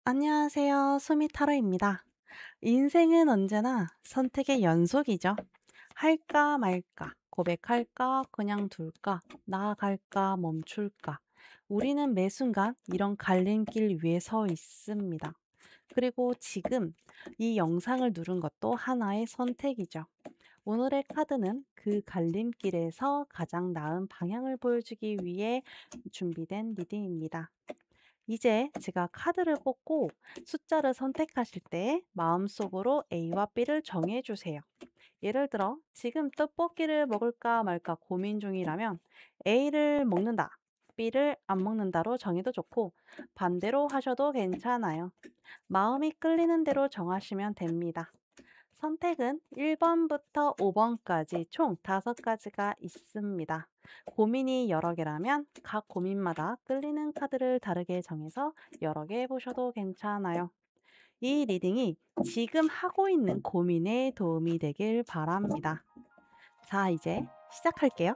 안녕하세요. 수미타로입니다. 인생은 언제나 선택의 연속이죠. 할까 말까, 고백할까, 그냥 둘까, 나아갈까, 멈출까. 우리는 매 순간 이런 갈림길 위에 서 있습니다. 그리고 지금 이 영상을 누른 것도 하나의 선택이죠. 오늘의 카드는 그 갈림길에서 가장 나은 방향을 보여주기 위해 준비된 리딩입니다. 이제 제가 카드를 뽑고 숫자를 선택하실 때 마음속으로 A와 B를 정해 주세요. 예를 들어 지금 떡볶이를 먹을까 말까 고민 중이라면 A를 먹는다, B를 안 먹는다로 정해도 좋고 반대로 하셔도 괜찮아요. 마음이 끌리는 대로 정하시면 됩니다. 선택은 1번부터 5번까지 총 5가지가 있습니다. 고민이 여러 개라면 각 고민마다 끌리는 카드를 다르게 정해서 여러 개 해보셔도 괜찮아요. 이 리딩이 지금 하고 있는 고민에 도움이 되길 바랍니다. 자, 이제 시작할게요.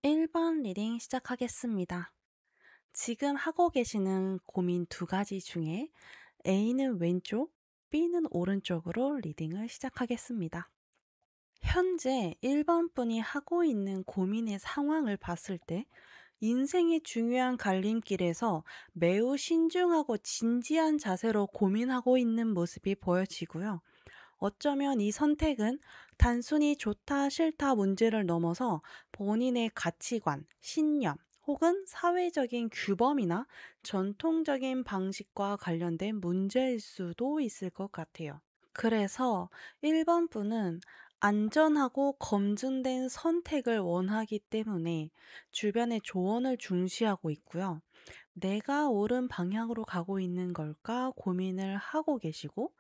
1번 리딩 시작하겠습니다. 지금 하고 계시는 고민 두 가지 중에 A는 왼쪽, B는 오른쪽으로 리딩을 시작하겠습니다. 현재 1번 분이 하고 있는 고민의 상황을 봤을 때 인생의 중요한 갈림길에서 매우 신중하고 진지한 자세로 고민하고 있는 모습이 보여지고요. 어쩌면 이 선택은 단순히 좋다, 싫다 문제를 넘어서 본인의 가치관, 신념, 혹은 사회적인 규범이나 전통적인 방식과 관련된 문제일 수도 있을 것 같아요. 그래서 1번 분은 안전하고 검증된 선택을 원하기 때문에 주변의 조언을 중시하고 있고요. 내가 옳은 방향으로 가고 있는 걸까 고민을 하고 계시고,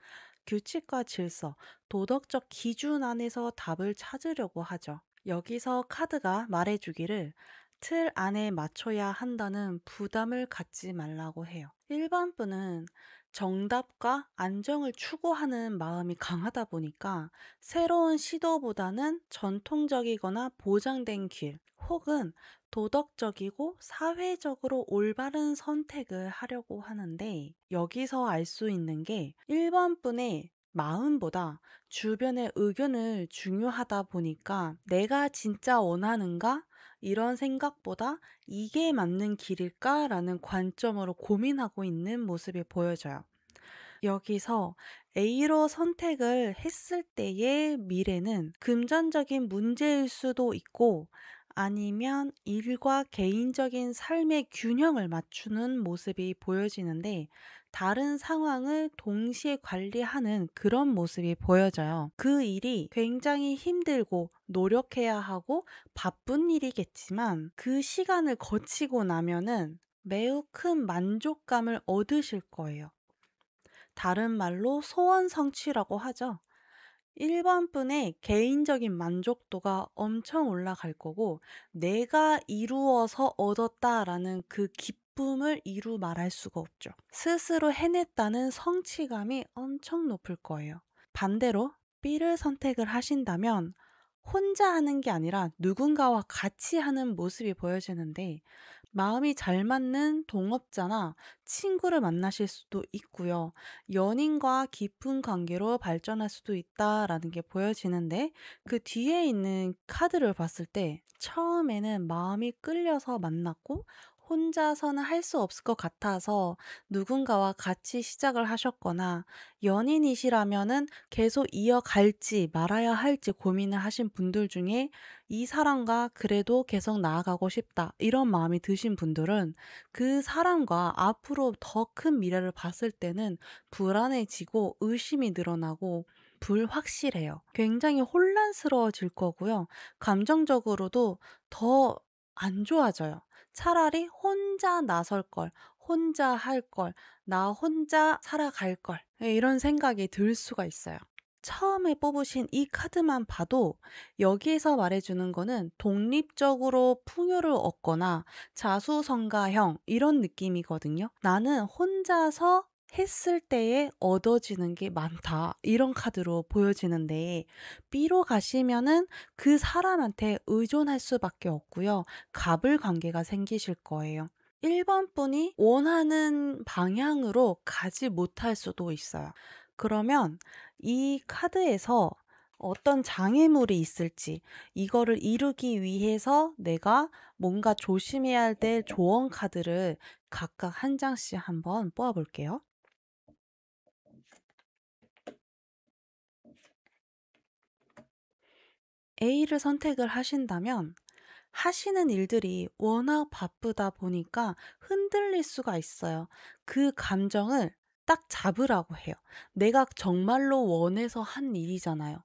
규칙과 질서, 도덕적 기준 안에서 답을 찾으려고 하죠. 여기서 카드가 말해주기를 틀 안에 맞춰야 한다는 부담을 갖지 말라고 해요. 일반 분은 정답과 안정을 추구하는 마음이 강하다 보니까 새로운 시도보다는 전통적이거나 보장된 길 혹은 도덕적이고 사회적으로 올바른 선택을 하려고 하는데, 여기서 알 수 있는 게 1번 분의 마음보다 주변의 의견을 중요하다 보니까 내가 진짜 원하는가? 이런 생각보다 이게 맞는 길일까라는 관점으로 고민하고 있는 모습이 보여져요. 여기서 A로 선택을 했을 때의 미래는 금전적인 문제일 수도 있고, 아니면 일과 개인적인 삶의 균형을 맞추는 모습이 보여지는데, 다른 상황을 동시에 관리하는 그런 모습이 보여져요. 그 일이 굉장히 힘들고 노력해야 하고 바쁜 일이겠지만 그 시간을 거치고 나면은 매우 큰 만족감을 얻으실 거예요. 다른 말로 소원 성취라고 하죠. 1번 분의 개인적인 만족도가 엄청 올라갈 거고, 내가 이루어서 얻었다라는 그 기쁨을 이루 말할 수가 없죠. 스스로 해냈다는 성취감이 엄청 높을 거예요. 반대로 B를 선택을 하신다면 혼자 하는 게 아니라 누군가와 같이 하는 모습이 보여지는데 마음이 잘 맞는 동업자나 친구를 만나실 수도 있고요. 연인과 깊은 관계로 발전할 수도 있다라는 게 보여지는데 그 뒤에 있는 카드를 봤을 때 처음에는 마음이 끌려서 만났고 혼자서는 할 수 없을 것 같아서 누군가와 같이 시작을 하셨거나 연인이시라면은 계속 이어갈지 말아야 할지 고민을 하신 분들 중에 이 사람과 그래도 계속 나아가고 싶다. 이런 마음이 드신 분들은 그 사람과 앞으로 더 큰 미래를 봤을 때는 불안해지고 의심이 늘어나고 불확실해요. 굉장히 혼란스러워질 거고요. 감정적으로도 더 안 좋아져요. 차라리 혼자 나설 걸, 혼자 할 걸, 나 혼자 살아갈 걸. 예, 이런 생각이 들 수가 있어요. 처음에 뽑으신 이 카드만 봐도 여기에서 말해주는 거는 독립적으로 풍요를 얻거나 자수성가형 이런 느낌이거든요. 나는 혼자서 했을 때에 얻어지는 게 많다. 이런 카드로 보여지는데 B로 가시면은 그 사람한테 의존할 수밖에 없고요. 갑을 관계가 생기실 거예요. 1번 분이 원하는 방향으로 가지 못할 수도 있어요. 그러면 이 카드에서 어떤 장애물이 있을지, 이거를 이루기 위해서 내가 뭔가 조심해야 될 조언 카드를 각각 한 장씩 한번 뽑아 볼게요. A를 선택을 하신다면 하시는 일들이 워낙 바쁘다 보니까 흔들릴 수가 있어요. 그 감정을 딱 잡으라고 해요. 내가 정말로 원해서 한 일이잖아요.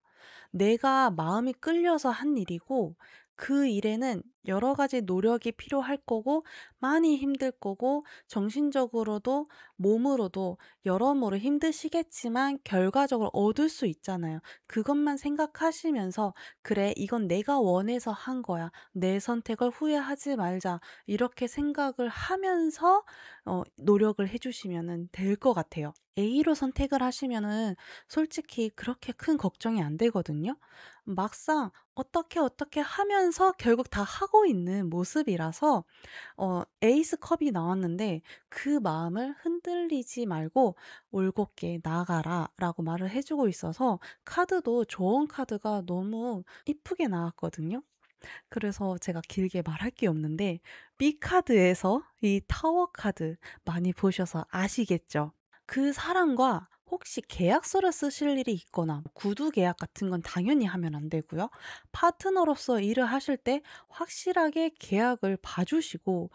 내가 마음이 끌려서 한 일이고 그 일에는 여러 가지 노력이 필요할 거고 많이 힘들 거고 정신적으로도 몸으로도 여러모로 힘드시겠지만 결과적으로 얻을 수 있잖아요. 그것만 생각하시면서 그래, 이건 내가 원해서 한 거야. 내 선택을 후회하지 말자. 이렇게 생각을 하면서 노력을 해주시면 될 것 같아요. A로 선택을 하시면은 솔직히 그렇게 큰 걱정이 안 되거든요. 막상 어떻게 하면서 결국 다 하고 있는 모습이라서 에이스 컵이 나왔는데 그 마음을 흔들리지 말고 "올곧게 나아가라."라고 말을 해 주고 있어서 카드도 좋은 카드가 너무 이쁘게 나왔거든요. 그래서 제가 길게 말할 게 없는데 B 카드에서 이 타워 카드 많이 보셔서 아시겠죠? 그 사람과 혹시 계약서를 쓰실 일이 있거나 구두 계약 같은 건 당연히 하면 안 되고요. 파트너로서 일을 하실 때 확실하게 계약을 봐 주시고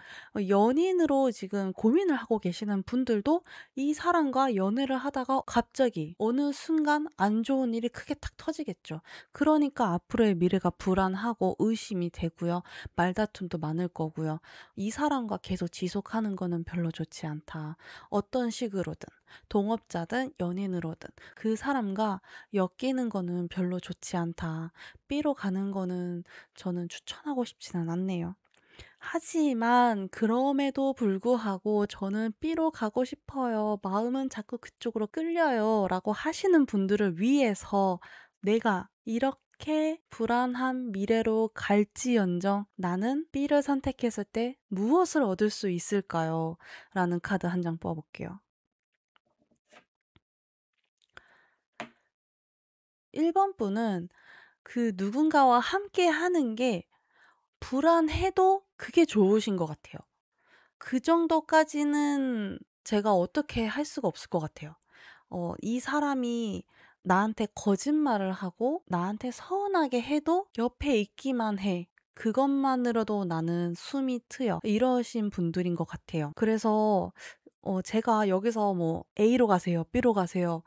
연인으로 지금 고민을 하고 계시는 분들도 이 사람과 연애를 하다가 갑자기 어느 순간 안 좋은 일이 크게 탁 터지겠죠. 그러니까 앞으로의 미래가 불안하고 의심이 되고요. 말다툼도 많을 거고요. 이 사람과 계속 지속하는 거는 별로 좋지 않다. 어떤 식으로든 동업자든 연인으로든 그 사람과 엮이는 거는 별로 좋지 않다. B로 가는 거는 저는 추천하고 싶지는 않네요. 하지만 그럼에도 불구하고 "저는 B로 가고 싶어요. 마음은 자꾸 그쪽으로 끌려요." 라고 하시는 분들을 위해서 내가 이렇게 불안한 미래로 갈지언정 '나는 B를 선택했을 때 무엇을 얻을 수 있을까요?' 라는 카드 한 장 뽑아 볼게요. 1번 분은 그 누군가와 함께 하는 게 불안해도 그게 좋으신 것 같아요. 그 정도까지는 제가 어떻게 할 수가 없을 것 같아요. 이 사람이 나한테 거짓말을 하고 나한테 서운하게 해도 옆에 있기만 해. 그것만으로도 나는 숨이 트여. 이러신 분들인 것 같아요. 그래서 제가 여기서 뭐 A로 가세요. B로 가세요.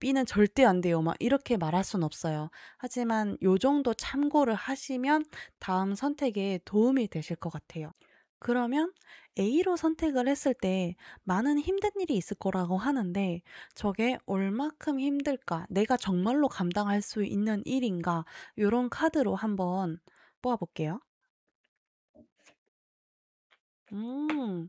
B는 절대 안 돼요. 막 이렇게 말할 순 없어요. 하지만 요 정도 참고를 하시면 다음 선택에 도움이 되실 것 같아요. 그러면 A로 선택을 했을 때 많은 힘든 일이 있을 거라고 하는데 저게 얼마큼 힘들까? 내가 정말로 감당할 수 있는 일인가? 요런 카드로 한번 뽑아 볼게요. 음.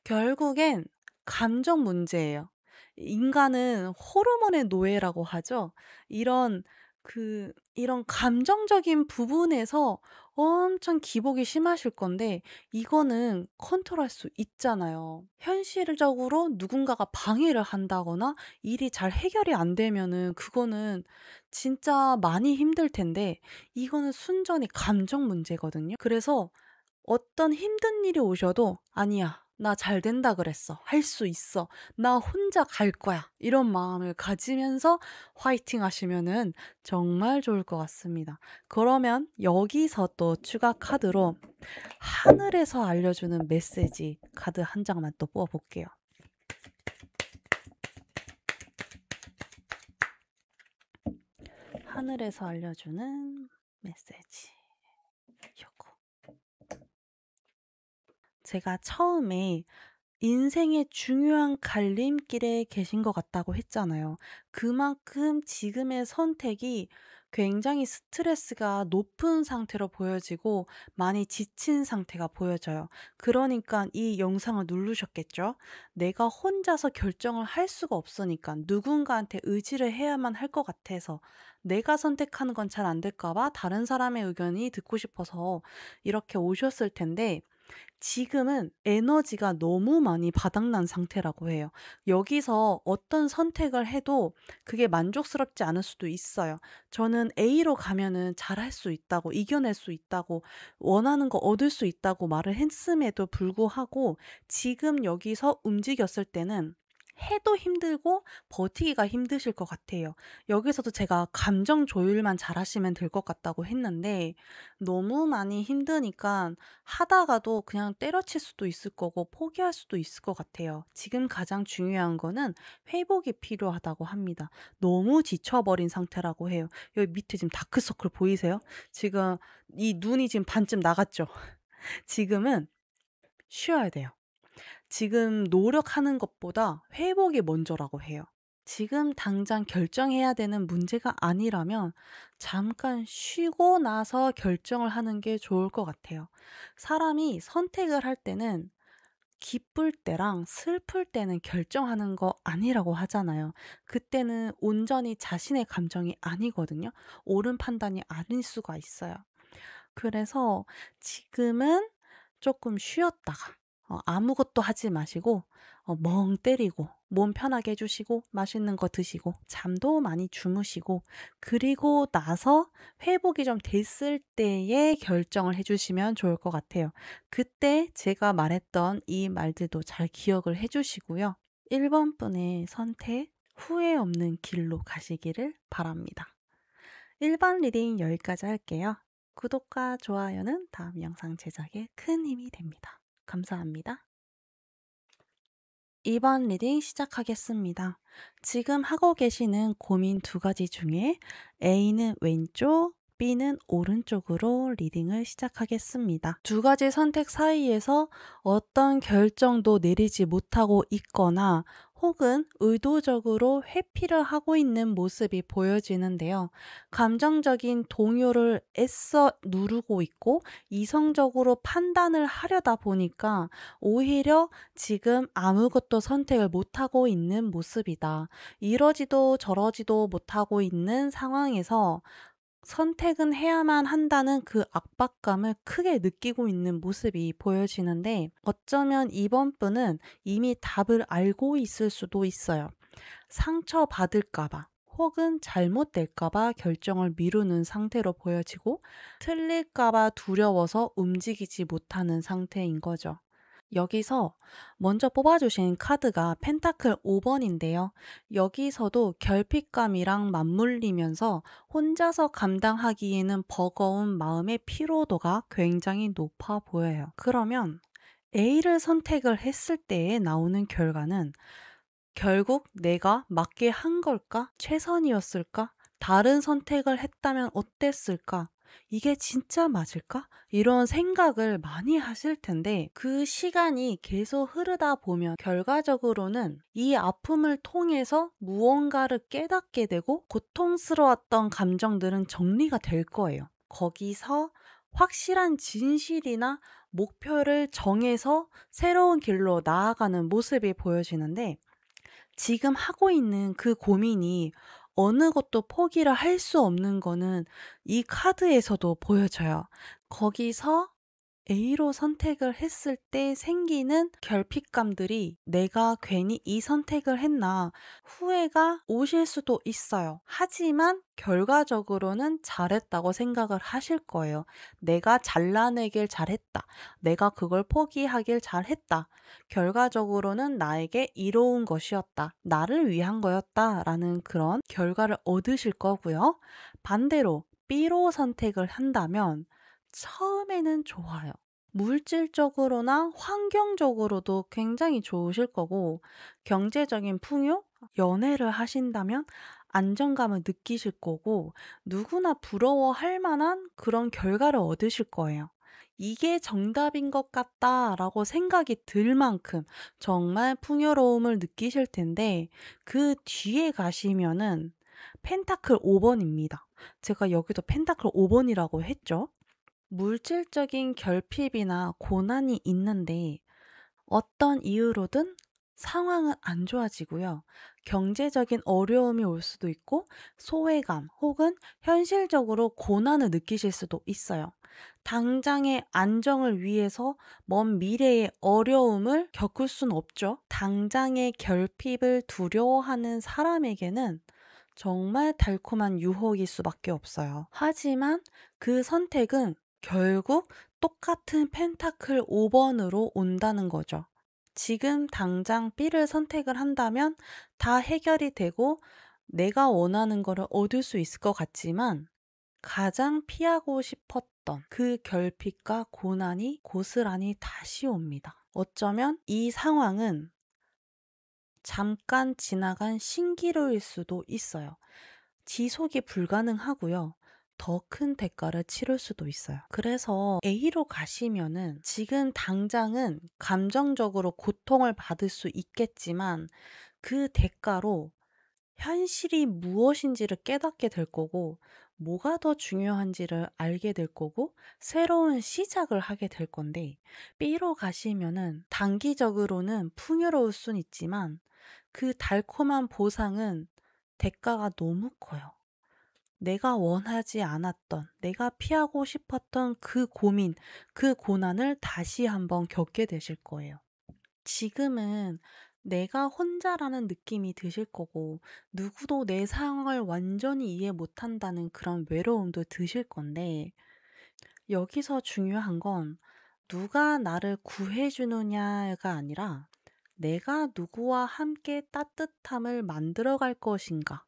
결국엔 감정 문제예요. 인간은 호르몬의 노예라고 하죠. 이런 그 이런 감정적인 부분에서 엄청 기복이 심하실 건데 이거는 컨트롤할 수 있잖아요. 현실적으로 누군가가 방해를 한다거나 일이 잘 해결이 안 되면은 그거는 진짜 많이 힘들 텐데 이거는 순전히 감정 문제거든요. 그래서 어떤 힘든 일이 오셔도 "아니야. 나 잘 된다 그랬어. 할 수 있어. 나 혼자 갈 거야." 이런 마음을 가지면서 화이팅 하시면은 정말 좋을 것 같습니다. 그러면 여기서 또 추가 카드로 하늘에서 알려주는 메시지 카드 한 장만 또 뽑아 볼게요. 하늘에서 알려주는 메시지. 요거. 제가 처음에 인생의 중요한 갈림길에 계신 것 같다고 했잖아요. 그만큼 지금의 선택이 굉장히 스트레스가 높은 상태로 보여지고 많이 지친 상태가 보여져요. 그러니까 이 영상을 누르셨겠죠? 내가 혼자서 결정을 할 수가 없으니까 누군가한테 의지를 해야만 할 것 같아서 내가 선택하는 건 잘 안 될까 봐 다른 사람의 의견이 듣고 싶어서 이렇게 오셨을 텐데 지금은 에너지가 너무 많이 바닥난 상태라고 해요. 여기서 어떤 선택을 해도 그게 만족스럽지 않을 수도 있어요. 저는 A로 가면은 잘할 수 있다고, 이겨낼 수 있다고, 원하는 거 얻을 수 있다고 말을 했음에도 불구하고 지금 여기서 움직였을 때는 해도 힘들고 버티기가 힘드실 것 같아요. 여기서도 제가 감정 조율만 잘하시면 될 것 같다고 했는데 너무 많이 힘드니까 하다가도 그냥 때려칠 수도 있을 거고 포기할 수도 있을 것 같아요. 지금 가장 중요한 거는 회복이 필요하다고 합니다. 너무 지쳐버린 상태라고 해요. 여기 밑에 지금 다크서클 보이세요? 지금 이 눈이 지금 반쯤 나갔죠? 지금은 쉬어야 돼요. 지금 노력하는 것보다 회복이 먼저라고 해요. 지금 당장 결정해야 되는 문제가 아니라면 잠깐 쉬고 나서 결정을 하는 게 좋을 것 같아요. 사람이 선택을 할 때는 기쁠 때랑 슬플 때는 결정하는 거 아니라고 하잖아요. 그때는 온전히 자신의 감정이 아니거든요. 옳은 판단이 아닐 수가 있어요. 그래서 지금은 조금 쉬었다가 아무것도 하지 마시고 멍 때리고 몸 편하게 해 주시고 맛있는 거 드시고 잠도 많이 주무시고 그리고 나서 회복이 좀 됐을 때에 결정을 해 주시면 좋을 것 같아요. 그때 제가 말했던 이 말들도 잘 기억을 해 주시고요. 1번 분의 선택 후회 없는 길로 가시기를 바랍니다. 1번 리딩 여기까지 할게요. 구독과 좋아요는 다음 영상 제작에 큰 힘이 됩니다. 감사합니다. 2번 리딩 시작하겠습니다. 지금 하고 계시는 고민 두 가지 중에 A는 왼쪽, B는 오른쪽으로 리딩을 시작하겠습니다. 두 가지 선택 사이에서 어떤 결정도 내리지 못하고 있거나 혹은 의도적으로 회피를 하고 있는 모습이 보여지는데요. 감정적인 동요를 애써 누르고 있고 이성적으로 판단을 하려다 보니까 오히려 지금 아무것도 선택을 못하고 있는 모습이다. 이러지도 저러지도 못하고 있는 상황에서 선택은 해야만 한다는 그 압박감을 크게 느끼고 있는 모습이 보여지는데 어쩌면 이번 분은 이미 답을 알고 있을 수도 있어요. 상처받을까 봐 혹은 잘못될까 봐 결정을 미루는 상태로 보여지고 틀릴까 봐 두려워서 움직이지 못하는 상태인 거죠. 여기서 먼저 뽑아주신 카드가 펜타클 5번인데요. 여기서도 결핍감이랑 맞물리면서 혼자서 감당하기에는 버거운 마음의 피로도가 굉장히 높아 보여요. 그러면 A를 선택을 했을 때에 나오는 결과는 결국 내가 맞게 한 걸까? 최선이었을까? 다른 선택을 했다면 어땠을까? 이게 진짜 맞을까? 이런 생각을 많이 하실 텐데 그 시간이 계속 흐르다 보면 결과적으로는 이 아픔을 통해서 무언가를 깨닫게 되고 고통스러웠던 감정들은 정리가 될 거예요. 거기서 확실한 진실이나 목표를 정해서 새로운 길로 나아가는 모습이 보여지는데 지금 하고 있는 그 고민이 어느 것도 포기를 할 수 없는 거는 이 카드에서도 보여져요. 거기서 A로 선택을 했을 때 생기는 결핍감들이 '내가 괜히 이 선택을 했나.' 후회가 오실 수도 있어요. 하지만 결과적으로는 잘했다고 생각을 하실 거예요. '내가 잘라내길 잘했다. 내가 그걸 포기하길 잘했다. 결과적으로는 나에게 이로운 것이었다. 나를 위한 거였다.'라는 그런 결과를 얻으실 거고요. 반대로 B로 선택을 한다면 처음에는 좋아요. 물질적으로나 환경적으로도 굉장히 좋으실 거고, 경제적인 풍요, 연애를 하신다면 안정감을 느끼실 거고, 누구나 부러워할 만한 그런 결과를 얻으실 거예요. 이게 정답인 것 같다라고 생각이 들 만큼 정말 풍요로움을 느끼실 텐데, 그 뒤에 가시면은 펜타클 5번입니다. 제가 여기도 펜타클 5번이라고 했죠. 물질적인 결핍이나 고난이 있는데 어떤 이유로든 상황은 안 좋아지고요. 경제적인 어려움이 올 수도 있고 소외감 혹은 현실적으로 고난을 느끼실 수도 있어요. 당장의 안정을 위해서 먼 미래의 어려움을 겪을 순 없죠. 당장의 결핍을 두려워하는 사람에게는 정말 달콤한 유혹일 수밖에 없어요. 하지만 그 선택은 결국 똑같은 펜타클 5번으로 온다는 거죠. 지금 당장 B를 선택을 한다면 다 해결이 되고 내가 원하는 거를 얻을 수 있을 것 같지만 가장 피하고 싶었던 그 결핍과 고난이 고스란히 다시 옵니다. 어쩌면 이 상황은 잠깐 지나간 신기루일 수도 있어요. 지속이 불가능하고요. 더 큰 대가를 치를 수도 있어요. 그래서 A로 가시면은 지금 당장은 감정적으로 고통을 받을 수 있겠지만 그 대가로 현실이 무엇인지를 깨닫게 될 거고, 뭐가 더 중요한지를 알게 될 거고, 새로운 시작을 하게 될 건데, B로 가시면은 단기적으로는 풍요로울 순 있지만, 그 달콤한 보상은 대가가 너무 커요. 내가 원하지 않았던, 내가 피하고 싶었던 그 고민, 그 고난을 다시 한번 겪게 되실 거예요. 지금은 내가 혼자라는 느낌이 드실 거고, 누구도 내 상황을 완전히 이해 못한다는 그런 외로움도 드실 건데, 여기서 중요한 건 누가 나를 구해주느냐가 아니라 내가 누구와 함께 따뜻함을 만들어갈 것인가.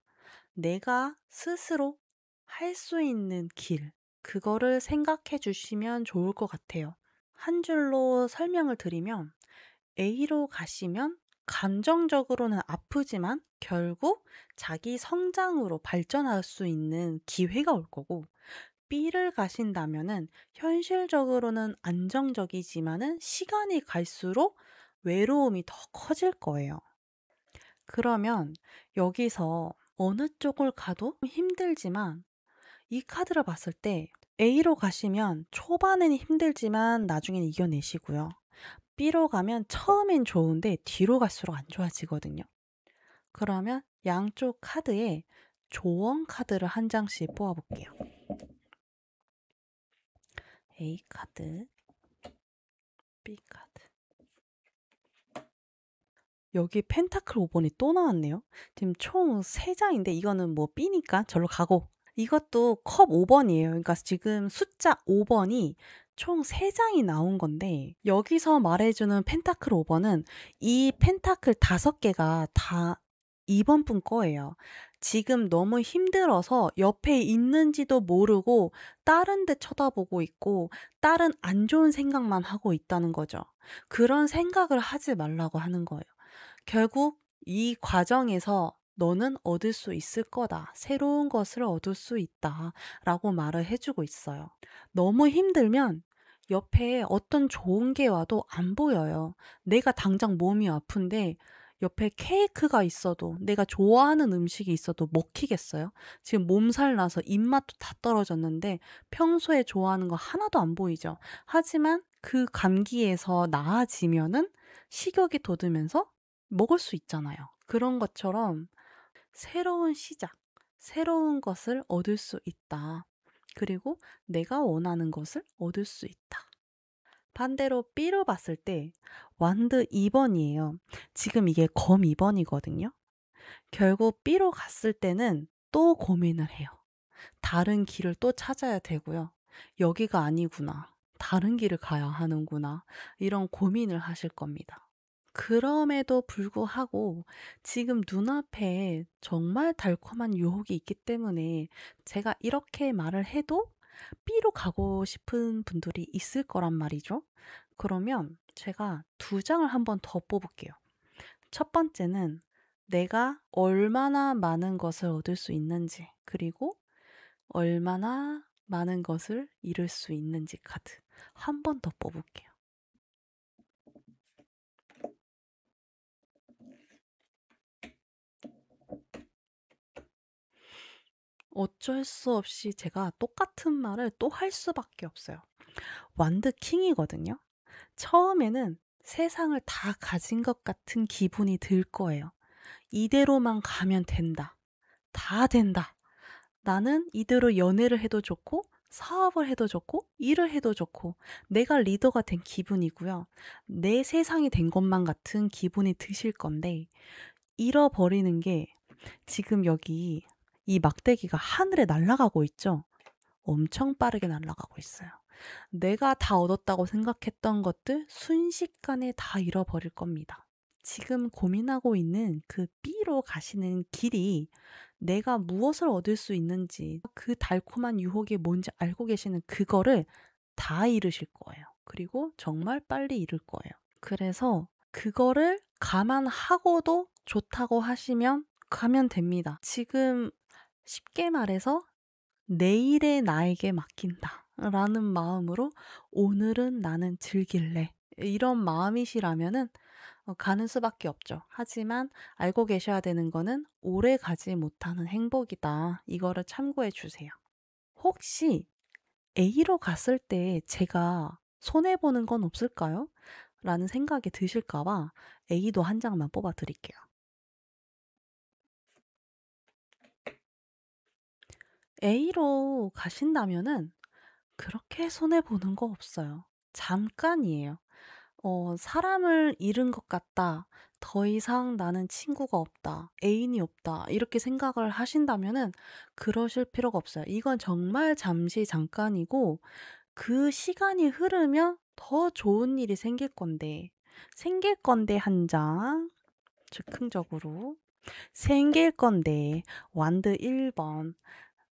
내가 스스로 할 수 있는 길, 그거를 생각해 주시면 좋을 것 같아요. 한 줄로 설명을 드리면 A로 가시면 감정적으로는 아프지만 결국 자기 성장으로 발전할 수 있는 기회가 올 거고, B를 가신다면은 현실적으로는 안정적이지만은 시간이 갈수록 외로움이 더 커질 거예요. 그러면 여기서 어느 쪽을 가도 힘들지만 이 카드를 봤을 때 A로 가시면 초반에는 힘들지만 나중엔 이겨내시고요. B로 가면 처음엔 좋은데 뒤로 갈수록 안 좋아지거든요. 그러면 양쪽 카드에 조언 카드를 한 장씩 뽑아볼게요. A 카드, B 카드. 여기 펜타클 5번이 또 나왔네요. 지금 총 3장인데 이거는 뭐 B니까 절로 가고, 이것도 컵 5번이에요. 그러니까 지금 숫자 5번이 총 3장이 나온 건데, 여기서 말해주는 펜타클 5번은 이 펜타클 5개가 다 2번 분 거예요. 지금 너무 힘들어서 옆에 있는지도 모르고 다른 데 쳐다보고 있고 다른 안 좋은 생각만 하고 있다는 거죠. 그런 생각을 하지 말라고 하는 거예요. 결국 이 과정에서 너는 얻을 수 있을 거다. 새로운 것을 얻을 수 있다. 라고 말을 해주고 있어요. 너무 힘들면 옆에 어떤 좋은 게 와도 안 보여요. 내가 당장 몸이 아픈데 옆에 케이크가 있어도, 내가 좋아하는 음식이 있어도 먹히겠어요? 지금 몸살 나서 입맛도 다 떨어졌는데 평소에 좋아하는 거 하나도 안 보이죠? 하지만 그 감기에서 나아지면은 식욕이 돋으면서 먹을 수 있잖아요. 그런 것처럼 새로운 시작, 새로운 것을 얻을 수 있다. 그리고 내가 원하는 것을 얻을 수 있다. 반대로 B로 봤을 때 완드 2번이에요. 지금 이게 검 2번이거든요. 결국 B로 갔을 때는 또 고민을 해요. 다른 길을 또 찾아야 되고요. 여기가 아니구나. 다른 길을 가야 하는구나. 이런 고민을 하실 겁니다. 그럼에도 불구하고 지금 눈앞에 정말 달콤한 유혹이 있기 때문에 제가 이렇게 말을 해도 B로 가고 싶은 분들이 있을 거란 말이죠. 그러면 제가 두 장을 한번 더 뽑을게요. 첫 번째는 내가 얼마나 많은 것을 얻을 수 있는지, 그리고 얼마나 많은 것을 잃을 수 있는지 카드 한 번 더 뽑을게요. 어쩔 수 없이 제가 똑같은 말을 또 할 수밖에 없어요. 완드 킹이거든요. 처음에는 세상을 다 가진 것 같은 기분이 들 거예요. 이대로만 가면 된다. 다 된다. 나는 이대로 연애를 해도 좋고, 사업을 해도 좋고, 일을 해도 좋고, 내가 리더가 된 기분이고요. 내 세상이 된 것만 같은 기분이 드실 건데, 잃어버리는 게 지금 여기 이 막대기가 하늘에 날아가고 있죠? 엄청 빠르게 날아가고 있어요. 내가 다 얻었다고 생각했던 것들 순식간에 다 잃어버릴 겁니다. 지금 고민하고 있는 그 B로 가시는 길이 내가 무엇을 얻을 수 있는지, 그 달콤한 유혹이 뭔지 알고 계시는 그거를 다 잃으실 거예요. 그리고 정말 빨리 잃을 거예요. 그래서 그거를 감안하고도 좋다고 하시면 가면 됩니다. 지금 쉽게 말해서 내일의 나에게 맡긴다 라는 마음으로 오늘은 나는 즐길래, 이런 마음이시라면은 가는 수밖에 없죠. 하지만 알고 계셔야 되는 거는 오래 가지 못하는 행복이다. 이거를 참고해 주세요. 혹시 A로 갔을 때 제가 손해보는 건 없을까요? 라는 생각이 드실까 봐 A도 한 장만 뽑아 드릴게요. A로 가신다면은 그렇게 손해보는 거 없어요. 잠깐이에요. 사람을 잃은 것 같다. 더 이상 나는 친구가 없다. 애인이 없다. 이렇게 생각을 하신다면은 그러실 필요가 없어요. 이건 정말 잠시 잠깐이고 그 시간이 흐르면 더 좋은 일이 생길 건데 한 장. 즉흥적으로. 생길 건데 완드 1번.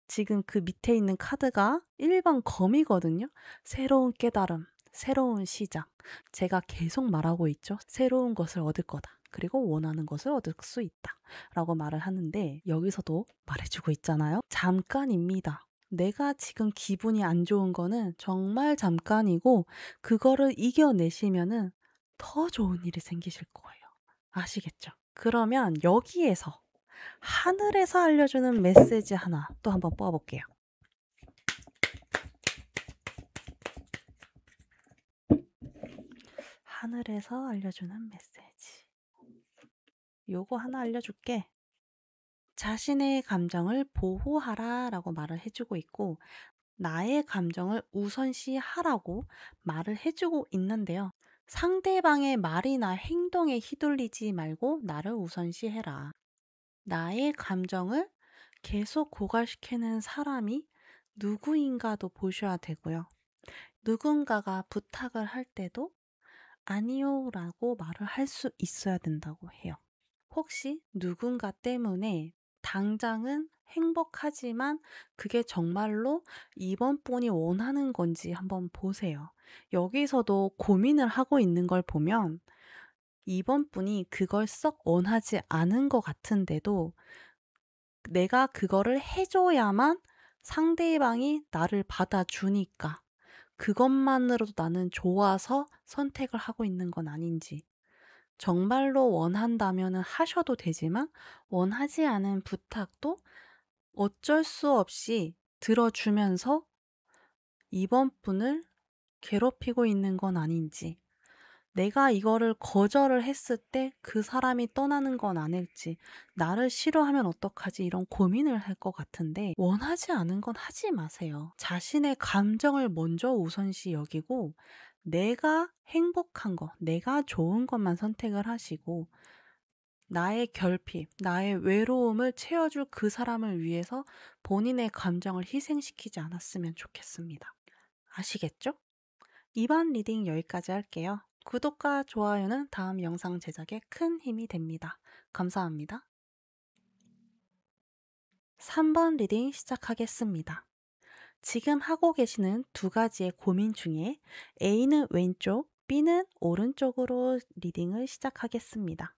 지금 그 밑에 있는 카드가 1번 검이거든요. 새로운 깨달음, 새로운 시작. 제가 계속 말하고 있죠. 새로운 것을 얻을 거다. 그리고 원하는 것을 얻을 수 있다. 라고 말을 하는데 여기서도 말해주고 있잖아요. 잠깐입니다. 내가 지금 기분이 안 좋은 거는 정말 잠깐이고 그거를 이겨내시면은 더 좋은 일이 생기실 거예요. 아시겠죠? 그러면 여기에서 하늘에서 알려주는 메시지 하나 또 한번 뽑아볼게요. 하늘에서 알려주는 메시지. 요거 하나 알려줄게. 자신의 감정을 보호하라 라고 말을 해주고 있고 나의 감정을 우선시하라고 말을 해주고 있는데요. 상대방의 말이나 행동에 휘둘리지 말고 나를 우선시해라. 나의 감정을 계속 고갈시키는 사람이 누구인가도 보셔야 되고요. 누군가가 부탁을 할 때도 아니요 라고 말을 할 수 있어야 된다고 해요. 혹시 누군가 때문에 당장은 행복하지만 그게 정말로 이번 분이 원하는 건지 한번 보세요. 여기서도 고민을 하고 있는 걸 보면 이번 분이 그걸 썩 원하지 않은 것 같은데도 내가 그거를 해줘야만 상대방이 나를 받아주니까 그것만으로도 나는 좋아서 선택을 하고 있는 건 아닌지, 정말로 원한다면 하셔도 되지만 원하지 않은 부탁도 어쩔 수 없이 들어주면서 이번 분을 괴롭히고 있는 건 아닌지, 내가 이거를 거절을 했을 때 그 사람이 떠나는 건 아닐지, 나를 싫어하면 어떡하지 이런 고민을 할 것 같은데 원하지 않은 건 하지 마세요. 자신의 감정을 먼저 우선시 여기고 내가 행복한 거, 내가 좋은 것만 선택을 하시고 나의 결핍, 나의 외로움을 채워줄 그 사람을 위해서 본인의 감정을 희생시키지 않았으면 좋겠습니다. 아시겠죠? 이번 리딩 여기까지 할게요. 구독과 좋아요는 다음 영상 제작에 큰 힘이 됩니다. 감사합니다. 3번 리딩 시작하겠습니다. 지금 하고 계시는 두 가지의 고민 중에 A는 왼쪽, B는 오른쪽으로 리딩을 시작하겠습니다.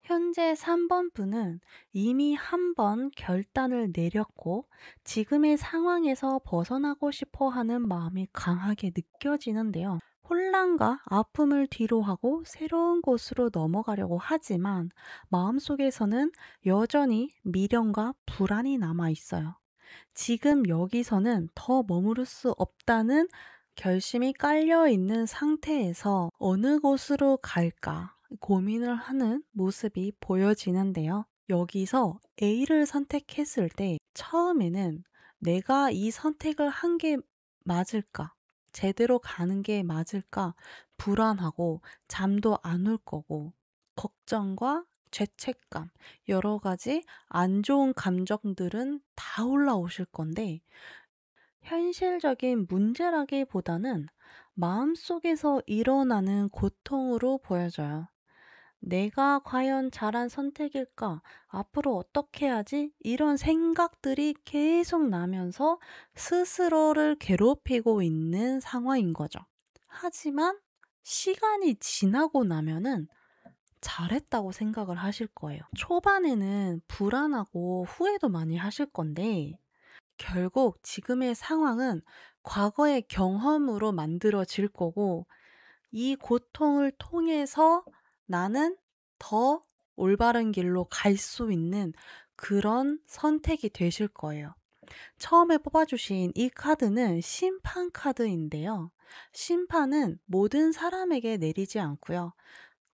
현재 3번 분은 이미 한 번 결단을 내렸고 지금의 상황에서 벗어나고 싶어 하는 마음이 강하게 느껴지는데요. 혼란과 아픔을 뒤로하고 새로운 곳으로 넘어가려고 하지만 마음속에서는 여전히 미련과 불안이 남아 있어요. 지금 여기서는 더 머무를 수 없다는 결심이 깔려 있는 상태에서 어느 곳으로 갈까 고민을 하는 모습이 보여지는데요. 여기서 A를 선택했을 때 처음에는 내가 이 선택을 한 게 맞을까? 제대로 가는 게 맞을까? 불안하고 잠도 안 올 거고 걱정과 죄책감, 여러 가지 안 좋은 감정들은 다 올라오실 건데 현실적인 문제라기보다는 마음속에서 일어나는 고통으로 보여져요. 내가 과연 잘한 선택일까? 앞으로 어떻게 하지? 이런 생각들이 계속 나면서 스스로를 괴롭히고 있는 상황인 거죠. 하지만 시간이 지나고 나면은 잘했다고 생각을 하실 거예요. 초반에는 불안하고 후회도 많이 하실 건데 결국 지금의 상황은 과거의 경험으로 만들어질 거고 이 고통을 통해서 나는 더 올바른 길로 갈 수 있는 그런 선택이 되실 거예요. 처음에 뽑아주신 이 카드는 심판 카드인데요. 심판은 모든 사람에게 내리지 않고요.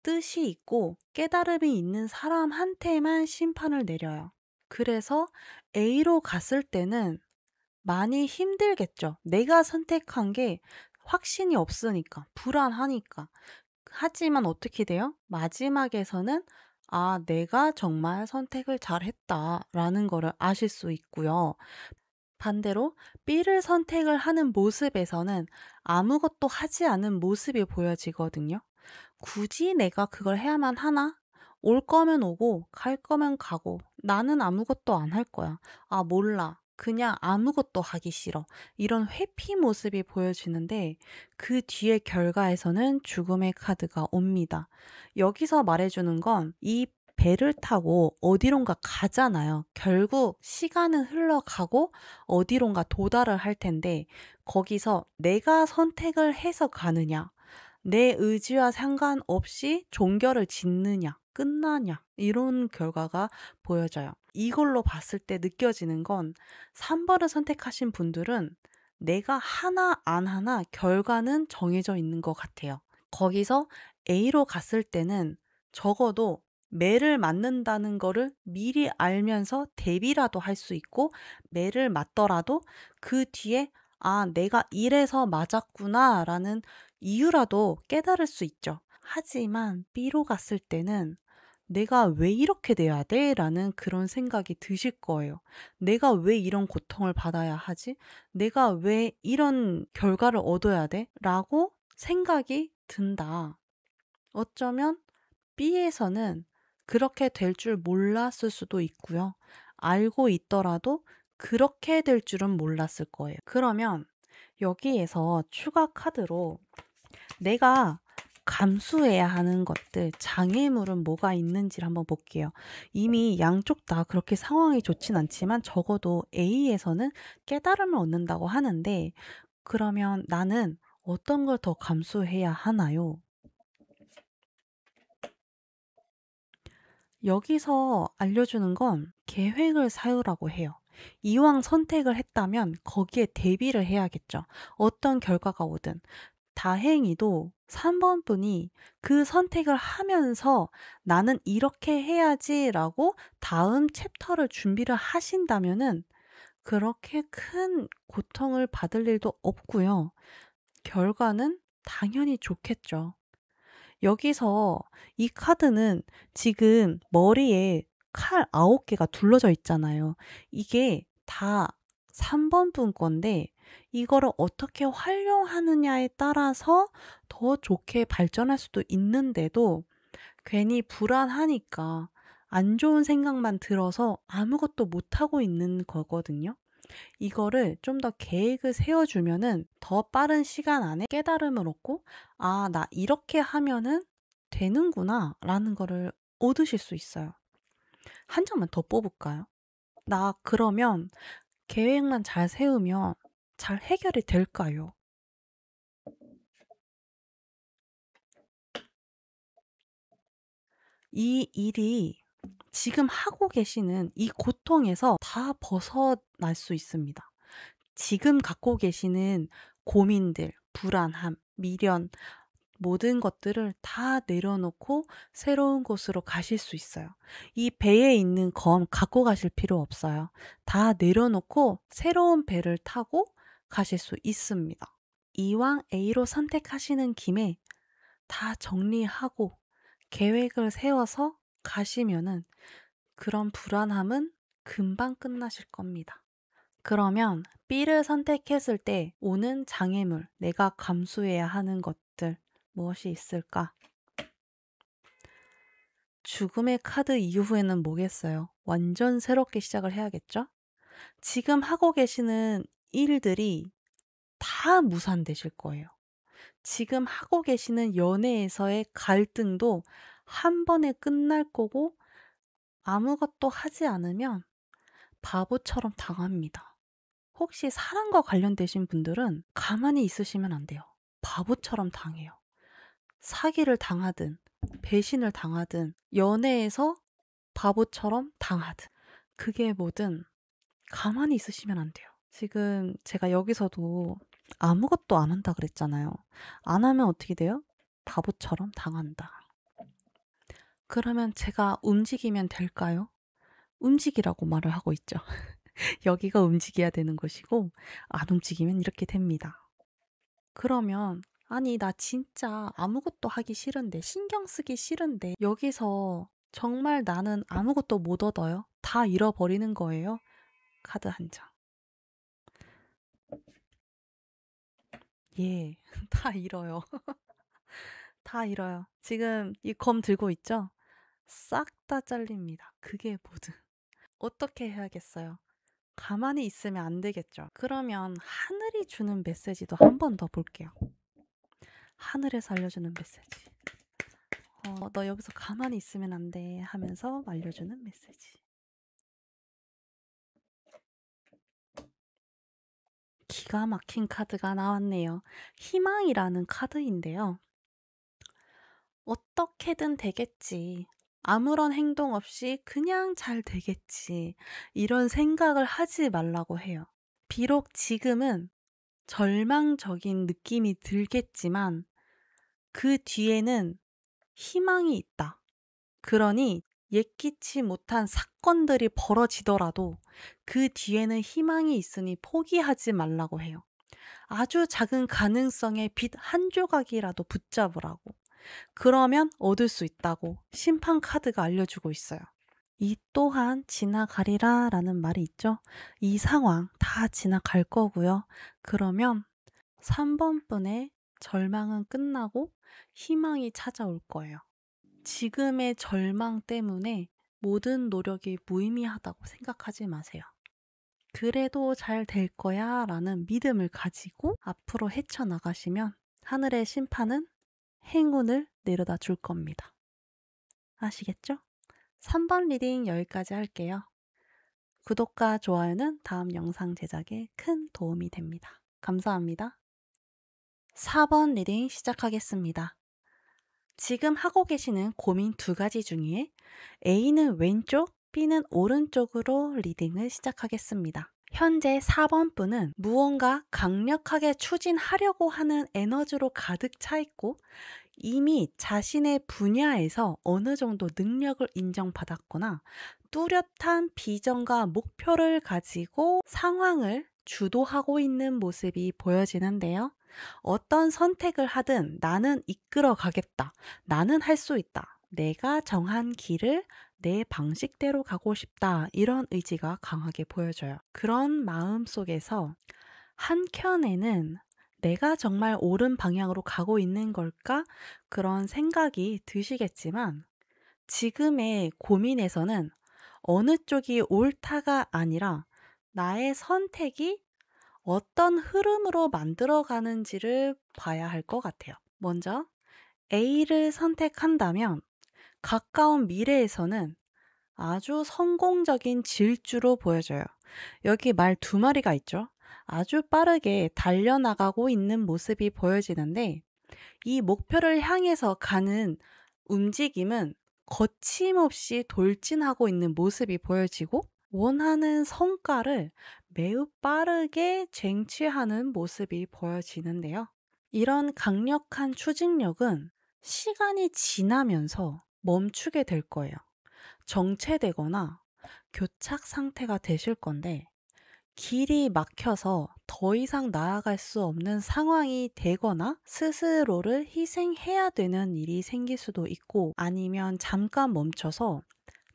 뜻이 있고 깨달음이 있는 사람한테만 심판을 내려요. 그래서 A로 갔을 때는 많이 힘들겠죠. 내가 선택한 게 확신이 없으니까, 불안하니까. 하지만 어떻게 돼요? 마지막에서는 아, 내가 정말 선택을 잘했다라는 거를 아실 수 있고요. 반대로 B를 선택을 하는 모습에서는 아무것도 하지 않은 모습이 보여지거든요. 굳이 내가 그걸 해야만 하나? 올 거면 오고 갈 거면 가고 나는 아무것도 안 할 거야. 아, 몰라. 그냥 아무것도 하기 싫어. 이런 회피 모습이 보여지는데 그 뒤의 결과에서는 죽음의 카드가 옵니다. 여기서 말해주는 건 이 배를 타고 어디론가 가잖아요. 결국 시간은 흘러가고 어디론가 도달을 할 텐데 거기서 내가 선택을 해서 가느냐 내 의지와 상관없이 종결을 짓느냐, 끝나냐, 이런 결과가 보여져요. 이걸로 봤을 때 느껴지는 건 3번을 선택하신 분들은 내가 하나 안 하나 결과는 정해져 있는 것 같아요. 거기서 A로 갔을 때는 적어도 매를 맞는다는 거를 미리 알면서 대비라도 할 수 있고 매를 맞더라도 그 뒤에 아, 내가 이래서 맞았구나라는 이유라도 깨달을 수 있죠. 하지만 B로 갔을 때는 내가 왜 이렇게 돼야 돼? 라는 그런 생각이 드실 거예요. 내가 왜 이런 고통을 받아야 하지? 내가 왜 이런 결과를 얻어야 돼? 라고 생각이 든다. 어쩌면 B에서는 그렇게 될 줄 몰랐을 수도 있고요. 알고 있더라도 그렇게 될 줄은 몰랐을 거예요. 그러면 여기에서 추가 카드로 내가 감수해야 하는 것들, 장애물은 뭐가 있는지를 한번 볼게요. 이미 양쪽 다 그렇게 상황이 좋진 않지만 적어도 A에서는 깨달음을 얻는다고 하는데 그러면 나는 어떤 걸 더 감수해야 하나요? 여기서 알려주는 건 계획을 세우라고 해요. 이왕 선택을 했다면 거기에 대비를 해야겠죠. 어떤 결과가 오든. 다행히도 3번 분이 그 선택을 하면서 '나는 이렇게 해야지.'라고 다음 챕터를 준비를 하신다면은 그렇게 큰 고통을 받을 일도 없고요. 결과는 당연히 좋겠죠. 여기서 이 카드는 지금 머리에 칼 9 개가 둘러져 있잖아요. 이게 다 3번 분 건데 이거를 어떻게 활용하느냐에 따라서 더 좋게 발전할 수도 있는데도 괜히 불안하니까 안 좋은 생각만 들어서 아무것도 못하고 있는 거거든요. 이거를 좀 더 계획을 세워 주면은 더 빠른 시간 안에 깨달음을 얻고 '아 나 이렇게 하면은 되는구나.'라는 거를 얻으실 수 있어요. 한 장만 더 뽑을까요? 나 그러면 계획만 잘 세우면 잘 해결이 될까요? 이 일이 지금 하고 계시는 이 고통에서 다 벗어날 수 있습니다. 지금 갖고 계시는 고민들, 불안함, 미련 모든 것들을 다 내려놓고 새로운 곳으로 가실 수 있어요. 이 배에 있는 검 갖고 가실 필요 없어요. 다 내려놓고 새로운 배를 타고 가실 수 있습니다. 이왕 A로 선택하시는 김에 다 정리하고 계획을 세워서 가시면은 그런 불안함은 금방 끝나실 겁니다. 그러면 B를 선택했을 때 오는 장애물, 내가 감수해야 하는 것들 무엇이 있을까? 죽음의 카드 이후에는 뭐겠어요? 완전 새롭게 시작을 해야겠죠? 지금 하고 계시는 일들이 다 무산되실 거예요. 지금 하고 계시는 연애에서의 갈등도 한 번에 끝날 거고 아무것도 하지 않으면 바보처럼 당합니다. 혹시 사랑과 관련되신 분들은 가만히 있으시면 안 돼요. 바보처럼 당해요. 사기를 당하든 배신을 당하든 연애에서 바보처럼 당하든 그게 뭐든 가만히 있으시면 안 돼요. 지금 제가 여기서도 아무것도 안 한다 그랬잖아요. 안 하면 어떻게 돼요? 바보처럼 당한다. 그러면 제가 움직이면 될까요? 움직이라고 말을 하고 있죠. 여기가 움직여야 되는 것이고 안 움직이면 이렇게 됩니다. 그러면 아니 나 진짜 아무것도 하기 싫은데 신경 쓰기 싫은데 여기서 정말 나는 아무것도 못 얻어요? 다 잃어버리는 거예요? 카드 한 장. 예. 다 잃어요. 다 잃어요. 지금 이 검 들고 있죠? 싹 다 잘립니다. 그게 뭐든. 어떻게 해야겠어요? 가만히 있으면 안 되겠죠. 그러면 하늘이 주는 메시지도 한 번 더 볼게요. 하늘에서 알려주는 메시지. 너 여기서 가만히 있으면 안 돼 하면서 알려주는 메시지. 기가 막힌 카드가 나왔네요. 희망이라는 카드인데요. 어떻게든 되겠지. 아무런 행동 없이 그냥 잘 되겠지. 이런 생각을 하지 말라고 해요. 비록 지금은 절망적인 느낌이 들겠지만 그 뒤에는 희망이 있다. 그러니 예기치 못한 사건들이 벌어지더라도 그 뒤에는 희망이 있으니 포기하지 말라고 해요. 아주 작은 가능성의 빛 한 조각이라도 붙잡으라고. 그러면 얻을 수 있다고 심판 카드가 알려주고 있어요. 이 또한 지나가리라 라는 말이 있죠. 이 상황 다 지나갈 거고요. 그러면 3번 분의 절망은 끝나고 희망이 찾아올 거예요. 지금의 절망 때문에 모든 노력이 무의미하다고 생각하지 마세요. 그래도 잘 될 거야 라는 믿음을 가지고 앞으로 헤쳐나가시면 하늘의 심판은 행운을 내려다 줄 겁니다. 아시겠죠? 3번 리딩 여기까지 할게요. 구독과 좋아요는 다음 영상 제작에 큰 도움이 됩니다. 감사합니다. 4번 리딩 시작하겠습니다. 지금 하고 계시는 고민 두 가지 중에 A는 왼쪽, B는 오른쪽으로 리딩을 시작하겠습니다. 현재 4번 분은 무언가 강력하게 추진하려고 하는 에너지로 가득 차 있고 이미 자신의 분야에서 어느 정도 능력을 인정받았거나 뚜렷한 비전과 목표를 가지고 상황을 주도하고 있는 모습이 보여지는데요. 어떤 선택을 하든 나는 이끌어 가겠다. 나는 할 수 있다. 내가 정한 길을 내 방식대로 가고 싶다. 이런 의지가 강하게 보여져요. 그런 마음 속에서 한켠에는 '내가 정말 옳은 방향으로 가고 있는 걸까?' 그런 생각이 드시겠지만 지금의 고민에서는 어느 쪽이 옳다가 아니라 나의 선택이 어떤 흐름으로 만들어 가는지를 봐야 할 것 같아요. 먼저 A를 선택한다면 가까운 미래에서는 아주 성공적인 질주로 보여져요. 여기 말 두 마리가 있죠. 아주 빠르게 달려나가고 있는 모습이 보여지는데 이 목표를 향해서 가는 움직임은 거침없이 돌진하고 있는 모습이 보여지고 원하는 성과를 매우 빠르게 쟁취하는 모습이 보여지는데요. 이런 강력한 추진력은 시간이 지나면서 멈추게 될 거예요. 정체되거나 교착 상태가 되실 건데 길이 막혀서 더 이상 나아갈 수 없는 상황이 되거나 스스로를 희생해야 되는 일이 생길 수도 있고 아니면 잠깐 멈춰서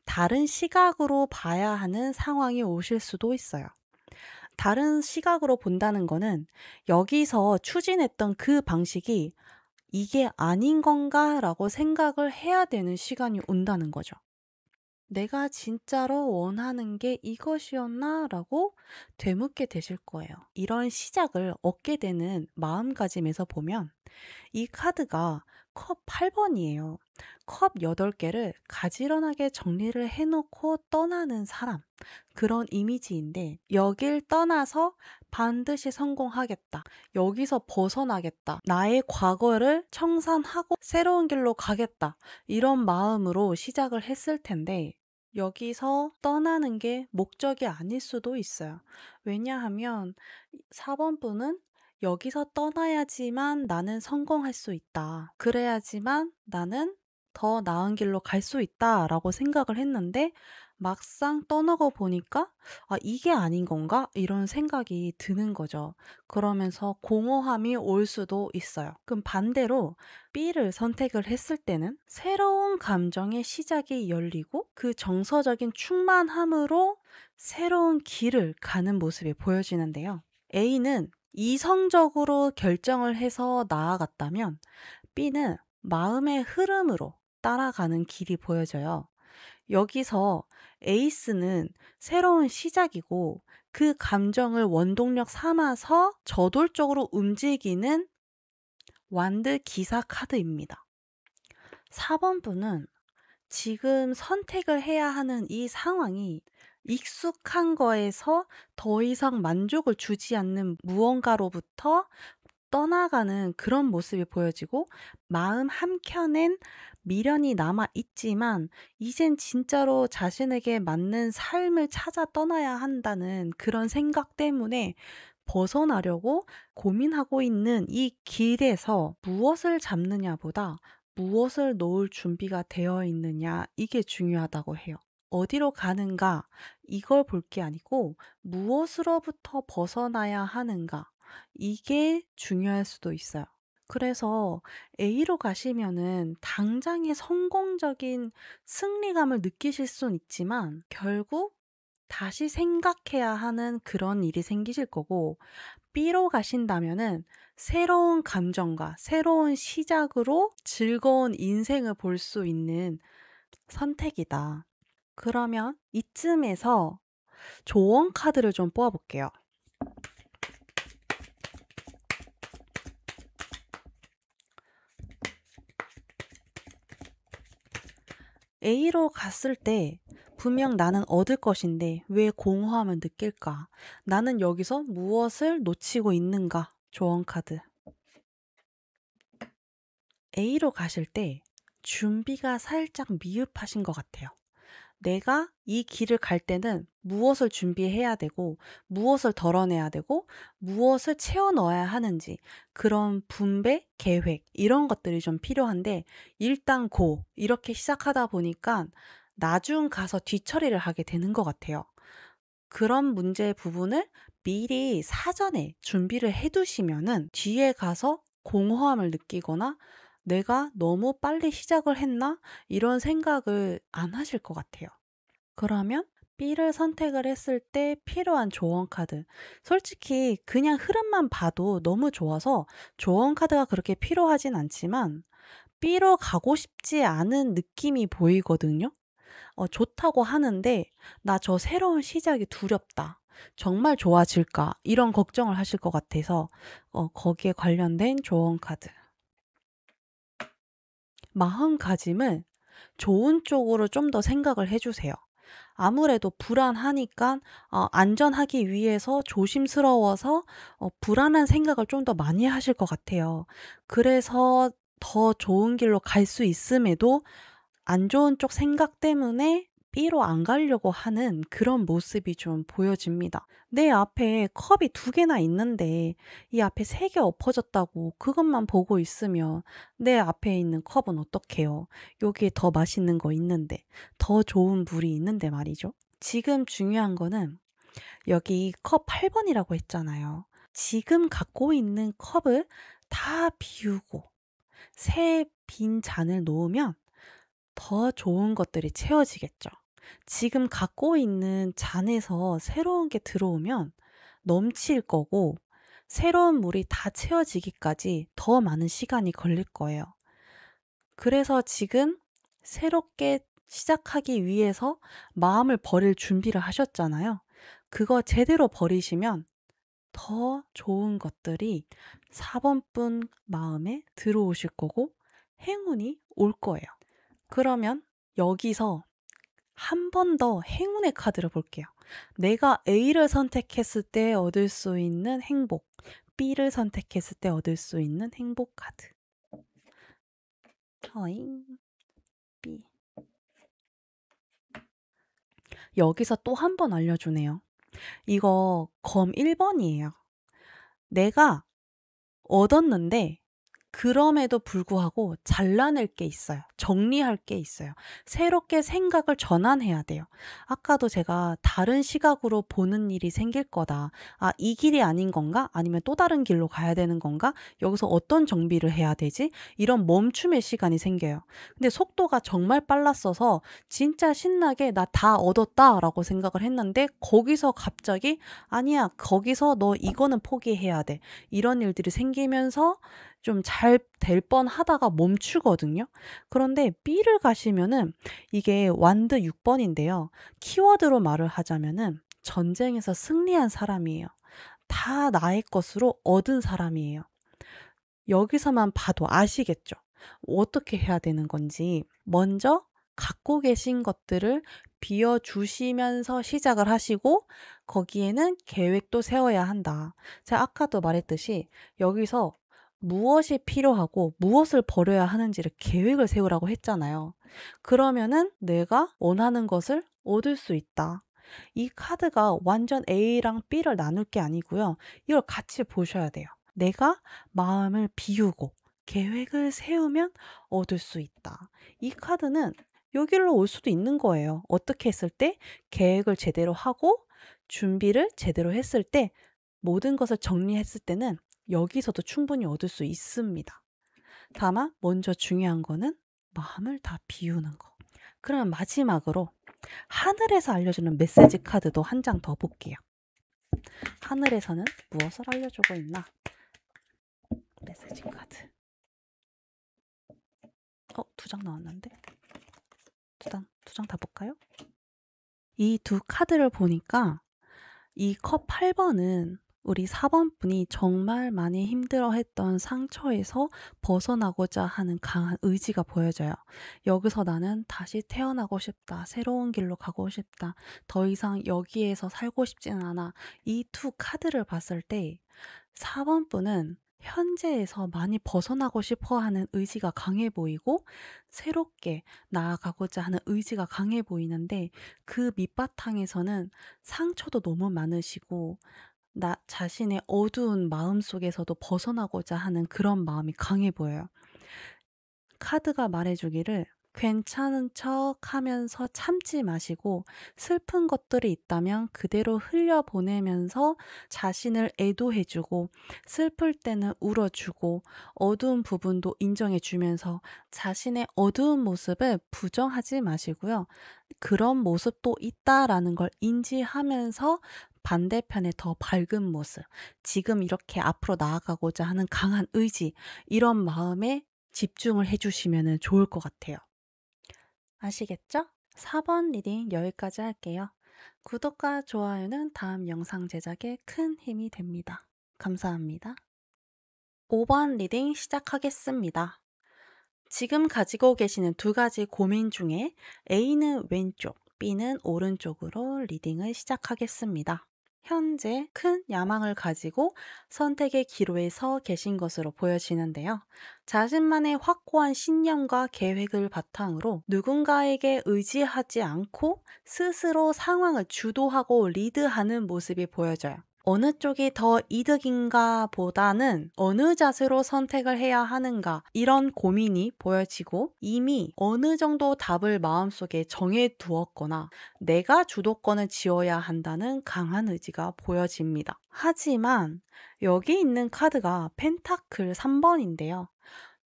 다른 시각으로 봐야 하는 상황이 오실 수도 있어요. 다른 시각으로 본다는 거는 여기서 추진했던 그 방식이 '이게 아닌 건가?'라고 생각을 해야 되는 시간이 온다는 거죠. '내가 진짜로 원하는 게 이것이었나?' 라고 되묻게 되실 거예요. 이런 시작을 얻게 되는 마음가짐에서 보면 이 카드가 컵 8번이에요. 컵 8개를 가지런하게 정리를 해 놓고 떠나는 사람. 그런 이미지인데 여길 떠나서 반드시 성공하겠다. 여기서 벗어나겠다. 나의 과거를 청산하고 새로운 길로 가겠다. 이런 마음으로 시작을 했을 텐데 여기서 떠나는 게 목적이 아닐 수도 있어요. 왜냐하면 4번 분은 여기서 떠나야지만 나는 성공할 수 있다. 그래야지만 나는 더 나은 길로 갈 수 있다라고 생각을 했는데 막상 떠나고 보니까 '아 이게 아닌 건가?' 이런 생각이 드는 거죠. 그러면서 공허함이 올 수도 있어요. 그럼 반대로 B를 선택을 했을 때는 새로운 감정의 시작이 열리고 그 정서적인 충만함으로 새로운 길을 가는 모습이 보여지는데요. A는 이성적으로 결정을 해서 나아갔다면 B는 마음의 흐름으로 따라가는 길이 보여져요. 여기서 에이스는 새로운 시작이고 그 감정을 원동력 삼아서 저돌적으로 움직이는 완드 기사 카드입니다. 4번 분은 지금 선택을 해야 하는 이 상황이 익숙한 거에서 더 이상 만족을 주지 않는 무언가로부터 떠나가는 그런 모습이 보여지고 마음 한켠엔 미련이 남아 있지만 이젠 진짜로 자신에게 맞는 삶을 찾아 떠나야 한다는 그런 생각 때문에 벗어나려고 고민하고 있는 이 길에서 무엇을 잡느냐보다 무엇을 놓을 준비가 되어 있느냐 이게 중요하다고 해요. 어디로 가는가 이걸 볼 게 아니고 무엇으로부터 벗어나야 하는가 이게 중요할 수도 있어요. 그래서 A로 가시면은 당장의 성공적인 승리감을 느끼실 순 있지만 결국 다시 생각해야 하는 그런 일이 생기실 거고 B로 가신다면은 새로운 감정과 새로운 시작으로 즐거운 인생을 볼 수 있는 선택이다. 그러면 이쯤에서 조언 카드를 좀 뽑아 볼게요. A로 갔을 때 분명 나는 얻을 것인데 왜 공허함을 느낄까? 나는 여기서 무엇을 놓치고 있는가? 조언 카드. A로 가실 때 준비가 살짝 미흡하신 것 같아요. 내가 이 길을 갈 때는 무엇을 준비해야 되고, 무엇을 덜어내야 되고, 무엇을 채워 넣어야 하는지, 그런 분배, 계획, 이런 것들이 좀 필요한데, 일단 고, 이렇게 시작하다 보니까 나중 가서 뒤처리를 하게 되는 것 같아요. 그런 문제 부분을 미리 사전에 준비를 해 두시면은 뒤에 가서 공허함을 느끼거나 '내가 너무 빨리 시작을 했나?' 이런 생각을 안 하실 것 같아요. 그러면 B를 선택을 했을 때 필요한 조언 카드. 솔직히 그냥 흐름만 봐도 너무 좋아서 조언 카드가 그렇게 필요하진 않지만 B로 가고 싶지 않은 느낌이 보이거든요. 좋다고 하는데 '나 저 새로운 시작이 두렵다. 정말 좋아질까?' 이런 걱정을 하실 것 같아서 거기에 관련된 조언 카드. 마음가짐을 좋은 쪽으로 좀 더 생각을 해 주세요. 아무래도 불안하니까 안전하기 위해서 조심스러워서 불안한 생각을 좀 더 많이 하실 것 같아요. 그래서 더 좋은 길로 갈 수 있음에도 안 좋은 쪽 생각 때문에 B로 안 가려고 하는 그런 모습이 좀 보여집니다. 내 앞에 컵이 두 개나 있는데 이 앞에 세 개 엎어졌다고 그것만 보고 있으면 내 앞에 있는 컵은 어떡해요. 여기에 더 맛있는 거 있는데, 더 좋은 물이 있는데 말이죠. 지금 중요한 거는 여기 컵 8 번이라고 했잖아요. 지금 갖고 있는 컵을 다 비우고 새 빈 잔을 놓으면 더 좋은 것들이 채워지겠죠. 지금 갖고 있는 잔에서 새로운 게 들어오면 넘칠 거고, 새로운 물이 다 채워지기까지 더 많은 시간이 걸릴 거예요. 그래서 지금 새롭게 시작하기 위해서 마음을 버릴 준비를 하셨잖아요. 그거 제대로 버리시면 더 좋은 것들이 4번분 마음에 들어오실 거고 행운이 올 거예요. 그러면 여기서 한 번 더 행운의 카드를 볼게요. 내가 A를 선택했을 때 얻을 수 있는 행복, B를 선택했을 때 얻을 수 있는 행복 카드. 어잉, B. 여기서 또 한 번 알려주네요. 이거 검 1번이에요. 내가 얻었는데 그럼에도 불구하고 잘라낼 게 있어요. 정리할 게 있어요. 새롭게 생각을 전환해야 돼요. 아까도 제가 다른 시각으로 보는 일이 생길 거다. 아, 이 길이 아닌 건가? 아니면 또 다른 길로 가야 되는 건가? 여기서 어떤 정비를 해야 되지? 이런 멈춤의 시간이 생겨요. 근데 속도가 정말 빨랐어서 진짜 신나게 나 다 얻었다라고 생각을 했는데 거기서 갑자기 아니야, 거기서 너 이거는 포기해야 돼. 이런 일들이 생기면서 좀 잘 될 뻔하다가 멈추거든요. 그런데 B를 가시면은 이게 완드 6 번인데요. 키워드로 말을 하자면은 전쟁에서 승리한 사람이에요. 다 나의 것으로 얻은 사람이에요. 여기서만 봐도 아시겠죠? 어떻게 해야 되는 건지. 먼저 갖고 계신 것들을 비워 주시면서 시작을 하시고 거기에는 계획도 세워야 한다. 제가 아까도 말했듯이 여기서 무엇이 필요하고 무엇을 버려야 하는지를 계획을 세우라고 했잖아요. 그러면은 내가 원하는 것을 얻을 수 있다. 이 카드가 완전 A랑 B를 나눌 게 아니고요. 이걸 같이 보셔야 돼요. 내가 마음을 비우고 계획을 세우면 얻을 수 있다. 이 카드는 여기로 올 수도 있는 거예요. 어떻게 했을 때? 계획을 제대로 하고 준비를 제대로 했을 때 모든 것을 정리했을 때는 여기서도 충분히 얻을 수 있습니다. 다만 먼저 중요한 거는 마음을 다 비우는 거. 그러면 마지막으로 하늘에서 알려주는 메시지 카드도 한 장 더 볼게요. 하늘에서는 무엇을 알려주고 있나? 메시지 카드. 두 장 나왔는데? 두 장 다 볼까요? 이 두 카드를 보니까 이 컵 8번은 우리 4번 분이 정말 많이 힘들어했던 상처에서 벗어나고자 하는 강한 의지가 보여져요. 여기서 나는 다시 태어나고 싶다. 새로운 길로 가고 싶다. 더 이상 여기에서 살고 싶지는 않아. 이 두 카드를 봤을 때 4번 분은 현재에서 많이 벗어나고 싶어 하는 의지가 강해 보이고 새롭게 나아가고자 하는 의지가 강해 보이는데 그 밑바탕에서는 상처도 너무 많으시고 나 자신의 어두운 마음속에서도 벗어나고자 하는 그런 마음이 강해 보여요. 카드가 말해주기를 괜찮은 척 하면서 참지 마시고 슬픈 것들이 있다면 그대로 흘려보내면서 자신을 애도해주고 슬플 때는 울어주고 어두운 부분도 인정해주면서 자신의 어두운 모습을 부정하지 마시고요. 그런 모습도 있다라는 걸 인지하면서 반대편에 더 밝은 모습, 지금 이렇게 앞으로 나아가고자 하는 강한 의지, 이런 마음에 집중을 해 주시면은 좋을 것 같아요. 아시겠죠? 4번 리딩 여기까지 할게요. 구독과 좋아요는 다음 영상 제작에 큰 힘이 됩니다. 감사합니다. 5번 리딩 시작하겠습니다. 지금 가지고 계시는 두 가지 고민 중에 A는 왼쪽, B는 오른쪽으로 리딩을 시작하겠습니다. 현재 큰 야망을 가지고 선택의 기로에 서 계신 것으로 보여지는데요. 자신만의 확고한 신념과 계획을 바탕으로 누군가에게 의지하지 않고 스스로 상황을 주도하고 리드하는 모습이 보여져요. 어느 쪽이 더 이득인가 보다는 어느 자세로 선택을 해야 하는가 이런 고민이 보여지고 이미 어느 정도 답을 마음속에 정해 두었거나 내가 주도권을 쥐어야 한다는 강한 의지가 보여집니다. 하지만 여기 있는 카드가 펜타클 3번인데요.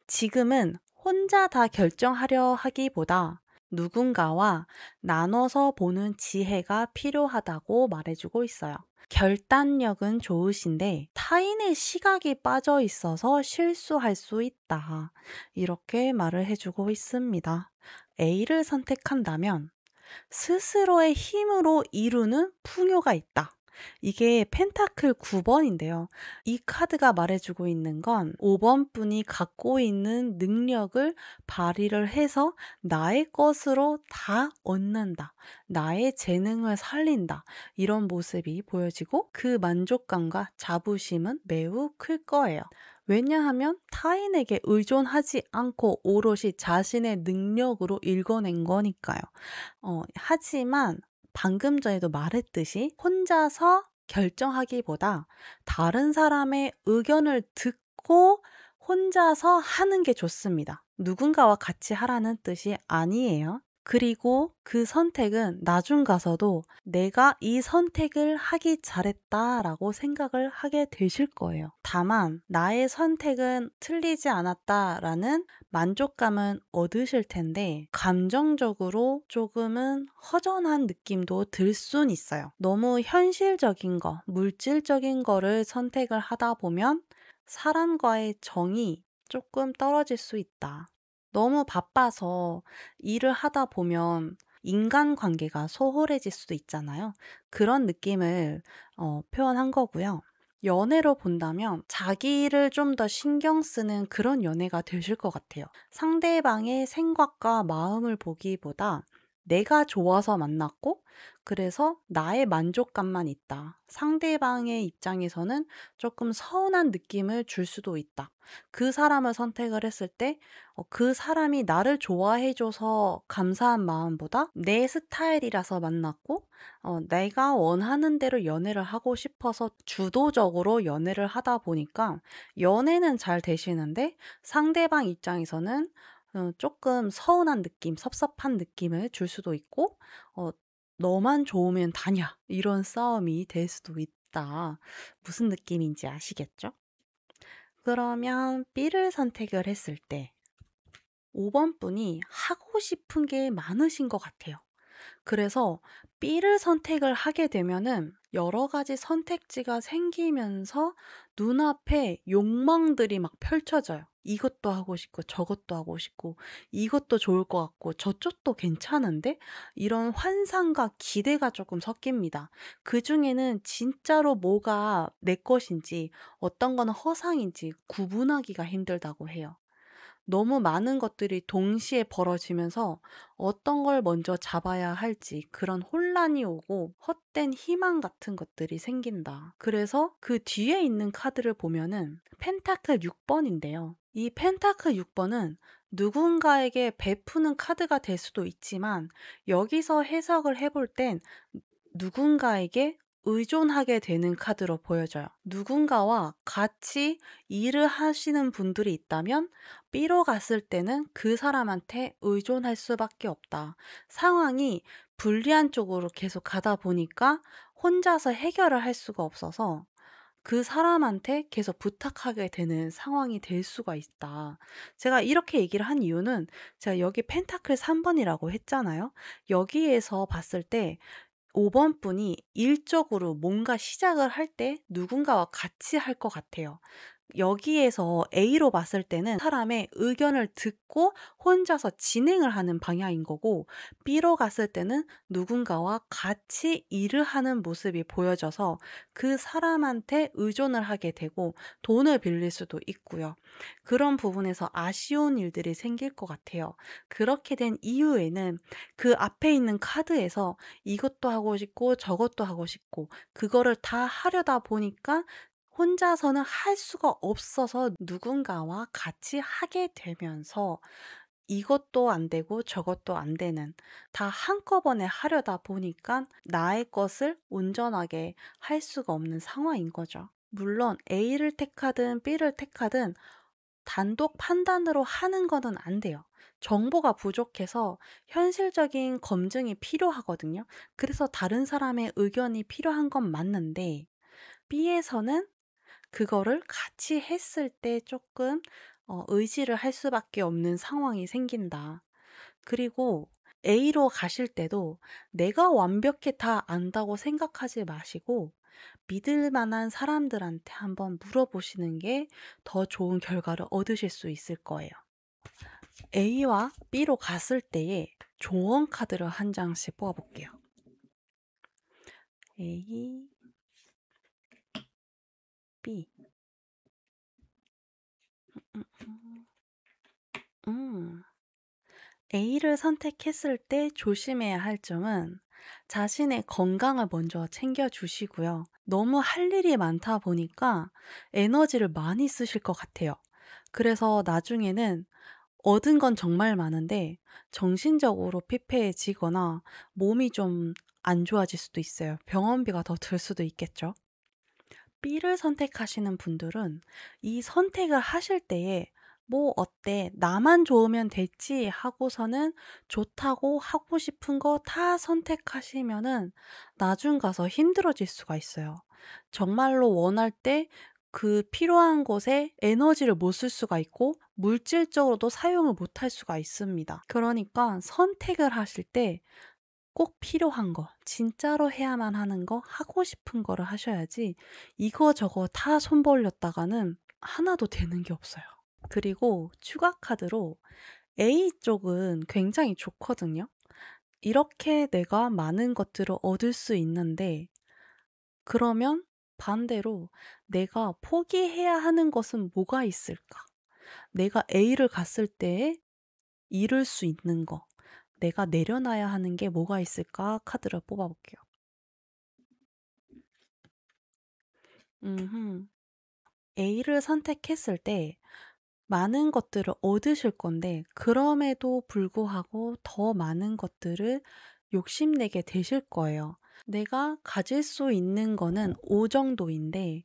지금은 혼자 다 결정하려 하기보다 누군가와 나눠서 보는 지혜가 필요하다고 말해주고 있어요. 결단력은 좋으신데 타인의 시각이 빠져 있어서 실수할 수 있다. 이렇게 말을 해주고 있습니다. A를 선택한다면 스스로의 힘으로 이루는 풍요가 있다. 이게 펜타클 9번인데요. 이 카드가 말해주고 있는 건 5번 분이 갖고 있는 능력을 발휘를 해서 나의 것으로 다 얻는다. 나의 재능을 살린다. 이런 모습이 보여지고 그 만족감과 자부심은 매우 클 거예요. 왜냐하면 타인에게 의존하지 않고 오롯이 자신의 능력으로 읽어낸 거니까요. 하지만 방금 전에도 말했듯이 혼자서 결정하기보다 다른 사람의 의견을 듣고 혼자서 하는 게 좋습니다. 누군가와 같이 하라는 뜻이 아니에요. 그리고 그 선택은 나중 가서도 내가 이 선택을 하기 잘했다라고 생각을 하게 되실 거예요. 다만 나의 선택은 틀리지 않았다라는 만족감은 얻으실 텐데 감정적으로 조금은 허전한 느낌도 들 순 있어요. 너무 현실적인 거, 물질적인 거를 선택을 하다 보면 사람과의 정이 조금 떨어질 수 있다. 너무 바빠서 일을 하다 보면 인간관계가 소홀해질 수도 있잖아요. 그런 느낌을 표현한 거고요. 연애로 본다면 자기를 좀 더 신경 쓰는 그런 연애가 되실 것 같아요. 상대방의 생각과 마음을 보기보다 내가 좋아서 만났고 그래서 나의 만족감만 있다. 상대방의 입장에서는 조금 서운한 느낌을 줄 수도 있다. 그 사람을 선택을 했을 때 그 사람이 나를 좋아해 줘서 감사한 마음보다 내 스타일이라서 만났고 내가 원하는 대로 연애를 하고 싶어서 주도적으로 연애를 하다 보니까 연애는 잘 되시는데 상대방 입장에서는 조금 서운한 느낌, 섭섭한 느낌을 줄 수도 있고 어 "너만 좋으면 다냐." 이런 싸움이 될 수도 있다. 무슨 느낌인지 아시겠죠? 그러면 B를 선택을 했을 때 5번 분이 하고 싶은 게 많으신 것 같아요. 그래서 B를 선택을 하게 되면은 여러 가지 선택지가 생기면서 눈앞에 욕망들이 막 펼쳐져요. 이것도 하고 싶고 저것도 하고 싶고 이것도 좋을 것 같고 저쪽도 괜찮은데 이런 환상과 기대가 조금 섞입니다. 그중에는 진짜로 뭐가 내 것인지 어떤 거는 허상인지 구분하기가 힘들다고 해요. 너무 많은 것들이 동시에 벌어지면서 어떤 걸 먼저 잡아야 할지 그런 혼란이 오고 헛된 희망 같은 것들이 생긴다. 그래서 그 뒤에 있는 카드를 보면은 펜타클 6번인데요. 이 펜타클 6번은 누군가에게 베푸는 카드가 될 수도 있지만 여기서 해석을 해볼 땐 누군가에게 의존하게 되는 카드로 보여져요. 누군가와 같이 일을 하시는 분들이 있다면 B로 갔을 때는 그 사람한테 의존할 수밖에 없다. 상황이 불리한 쪽으로 계속 가다 보니까 혼자서 해결을 할 수가 없어서 그 사람한테 계속 부탁하게 되는 상황이 될 수가 있다. 제가 이렇게 얘기를 한 이유는 제가 여기 펜타클 3번이라고 했잖아요. 여기에서 봤을 때 5번 분이 일적으로 뭔가 시작을 할 때 누군가와 같이 할 것 같아요. 여기에서 A로 봤을 때는 사람의 의견을 듣고 혼자서 진행을 하는 방향인 거고, B로 갔을 때는 누군가와 같이 일을 하는 모습이 보여져서 그 사람한테 의존을 하게 되고 돈을 빌릴 수도 있고요. 그런 부분에서 아쉬운 일들이 생길 것 같아요. 그렇게 된 이유에는 그 앞에 있는 카드에서 이것도 하고 싶고 저것도 하고 싶고 그거를 다 하려다 보니까 혼자서는 할 수가 없어서 누군가와 같이 하게 되면서 이것도 안 되고 저것도 안 되는, 다 한꺼번에 하려다 보니까 나의 것을 온전하게 할 수가 없는 상황인 거죠. 물론 A를 택하든 B를 택하든 단독 판단으로 하는 거는 안 돼요. 정보가 부족해서 현실적인 검증이 필요하거든요. 그래서 다른 사람의 의견이 필요한 건 맞는데 B에서는 그거를 같이 했을 때 조금 의지를 할 수밖에 없는 상황이 생긴다. 그리고 A로 가실 때도 내가 완벽히 다 안다고 생각하지 마시고 믿을 만한 사람들한테 한번 물어보시는 게 더 좋은 결과를 얻으실 수 있을 거예요. A와 B로 갔을 때의 조언 카드를 한 장씩 뽑아볼게요. A, B. 음, 음. A를 선택했을 때 조심해야 할 점은 자신의 건강을 먼저 챙겨주시고요. 너무 할 일이 많다 보니까 에너지를 많이 쓰실 것 같아요. 그래서 나중에는 얻은 건 정말 많은데 정신적으로 피폐해지거나 몸이 좀 안 좋아질 수도 있어요. 병원비가 더 들 수도 있겠죠. B를 선택하시는 분들은 이 선택을 하실 때에 뭐 어때? 나만 좋으면 됐지 하고서는 좋다고 하고 싶은 거 다 선택하시면은 나중 가서 힘들어질 수가 있어요. 정말로 원할 때 그 필요한 곳에 에너지를 못 쓸 수가 있고 물질적으로도 사용을 못 할 수가 있습니다. 그러니까 선택을 하실 때 꼭 필요한 거, 진짜로 해야만 하는 거, 하고 싶은 거를 하셔야지 이거저거 다 손 벌렸다가는 하나도 되는 게 없어요. 그리고 추가 카드로 A 쪽은 굉장히 좋거든요. 이렇게 내가 많은 것들을 얻을 수 있는데 그러면 반대로 내가 포기해야 하는 것은 뭐가 있을까? 내가 A를 갔을 때 잃을 수 있는 거, 내가 내려놔야 하는 게 뭐가 있을까? 카드를 뽑아볼게요. 음흠. A를 선택했을 때 많은 것들을 얻으실 건데 그럼에도 불구하고 더 많은 것들을 욕심내게 되실 거예요. 내가 가질 수 있는 거는 5 정도인데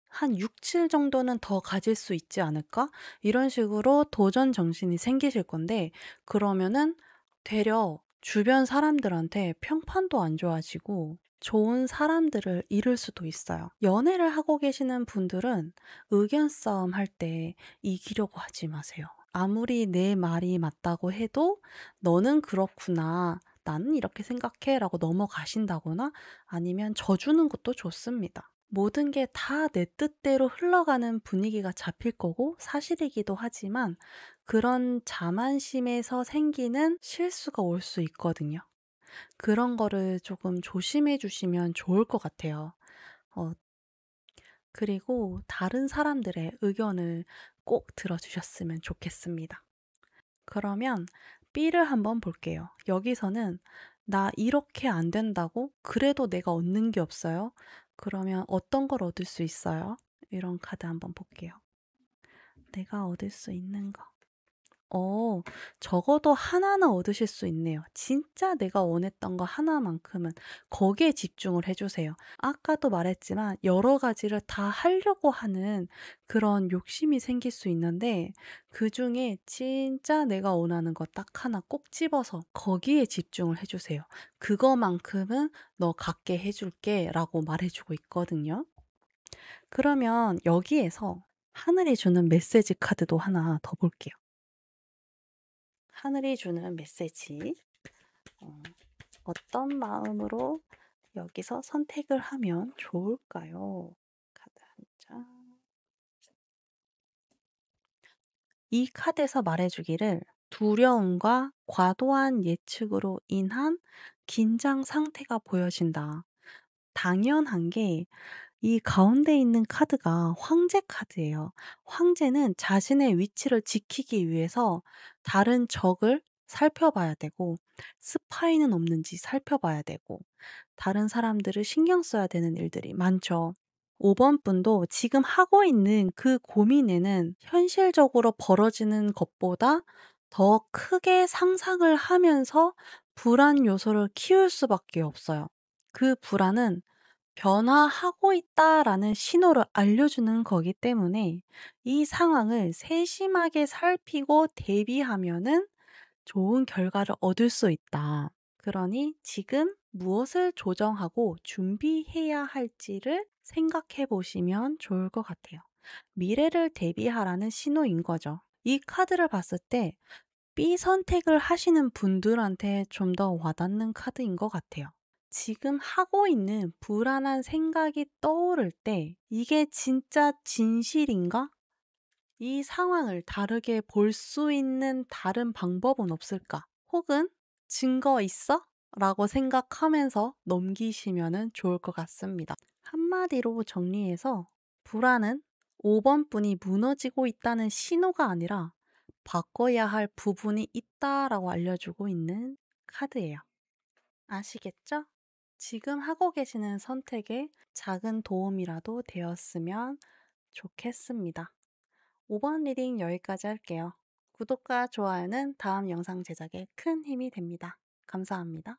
한 6, 7 정도는 더 가질 수 있지 않을까? 이런 식으로 도전 정신이 생기실 건데 그러면은 되려 주변 사람들한테 평판도 안 좋아지고 좋은 사람들을 잃을 수도 있어요. 연애를 하고 계시는 분들은 의견 싸움 할 때 이기려고 하지 마세요. 아무리 내 말이 맞다고 해도 너는 그렇구나. 나는 이렇게 생각해. 라고 넘어가신다거나 아니면 져주는 것도 좋습니다. 모든 게 다 내 뜻대로 흘러가는 분위기가 잡힐 거고 사실이기도 하지만 그런 자만심에서 생기는 실수가 올 수 있거든요. 그런 거를 조금 조심해 주시면 좋을 것 같아요. 어, 그리고 다른 사람들의 의견을 꼭 들어주셨으면 좋겠습니다. 그러면 B를 한번 볼게요. 여기서는 나 이렇게 안 된다고? 그래도 내가 얻는 게 없어요. 그러면 어떤 걸 얻을 수 있어요? 이런 카드 한번 볼게요. 내가 얻을 수 있는 거. 적어도 하나는 얻으실 수 있네요. 진짜 내가 원했던 거 하나만큼은 거기에 집중을 해주세요. 아까도 말했지만 여러 가지를 다 하려고 하는 그런 욕심이 생길 수 있는데 그 중에 진짜 내가 원하는 거 딱 하나 꼭 집어서 거기에 집중을 해주세요. 그거만큼은 너 갖게 해줄게 라고 말해주고 있거든요. 그러면 여기에서 하늘이 주는 메시지 카드도 하나 더 볼게요. 하늘이 주는 메시지. 어, 어떤 마음으로 여기서 선택을 하면 좋을까요? 카드 한 장. 이 카드에서 말해주기를 두려움과 과도한 예측으로 인한 긴장 상태가 보여진다. 당연한 게 이 가운데 있는 카드가 황제 카드예요. 황제는 자신의 위치를 지키기 위해서 다른 적을 살펴봐야 되고 스파이는 없는지 살펴봐야 되고 다른 사람들을 신경 써야 되는 일들이 많죠. 5번 분도 지금 하고 있는 그 고민에는 현실적으로 벌어지는 것보다 더 크게 상상을 하면서 불안 요소를 키울 수밖에 없어요. 그 불안은 변화하고 있다라는 신호를 알려주는 거기 때문에 이 상황을 세심하게 살피고 대비하면은 좋은 결과를 얻을 수 있다. 그러니 지금 무엇을 조정하고 준비해야 할지를 생각해 보시면 좋을 것 같아요. 미래를 대비하라는 신호인 거죠. 이 카드를 봤을 때 B 선택을 하시는 분들한테 좀 더 와닿는 카드인 것 같아요. 지금 하고 있는 불안한 생각이 떠오를 때 이게 진짜 진실인가? 이 상황을 다르게 볼 수 있는 다른 방법은 없을까? 혹은 증거 있어? 라고 생각하면서 넘기시면 좋을 것 같습니다. 한마디로 정리해서 불안은 5번 분이 무너지고 있다는 신호가 아니라 바꿔야 할 부분이 있다라고 알려주고 있는 카드예요. 아시겠죠? 지금 하고 계시는 선택에 작은 도움이라도 되었으면 좋겠습니다. 5번 리딩 여기까지 할게요. 구독과 좋아요는 다음 영상 제작에 큰 힘이 됩니다. 감사합니다.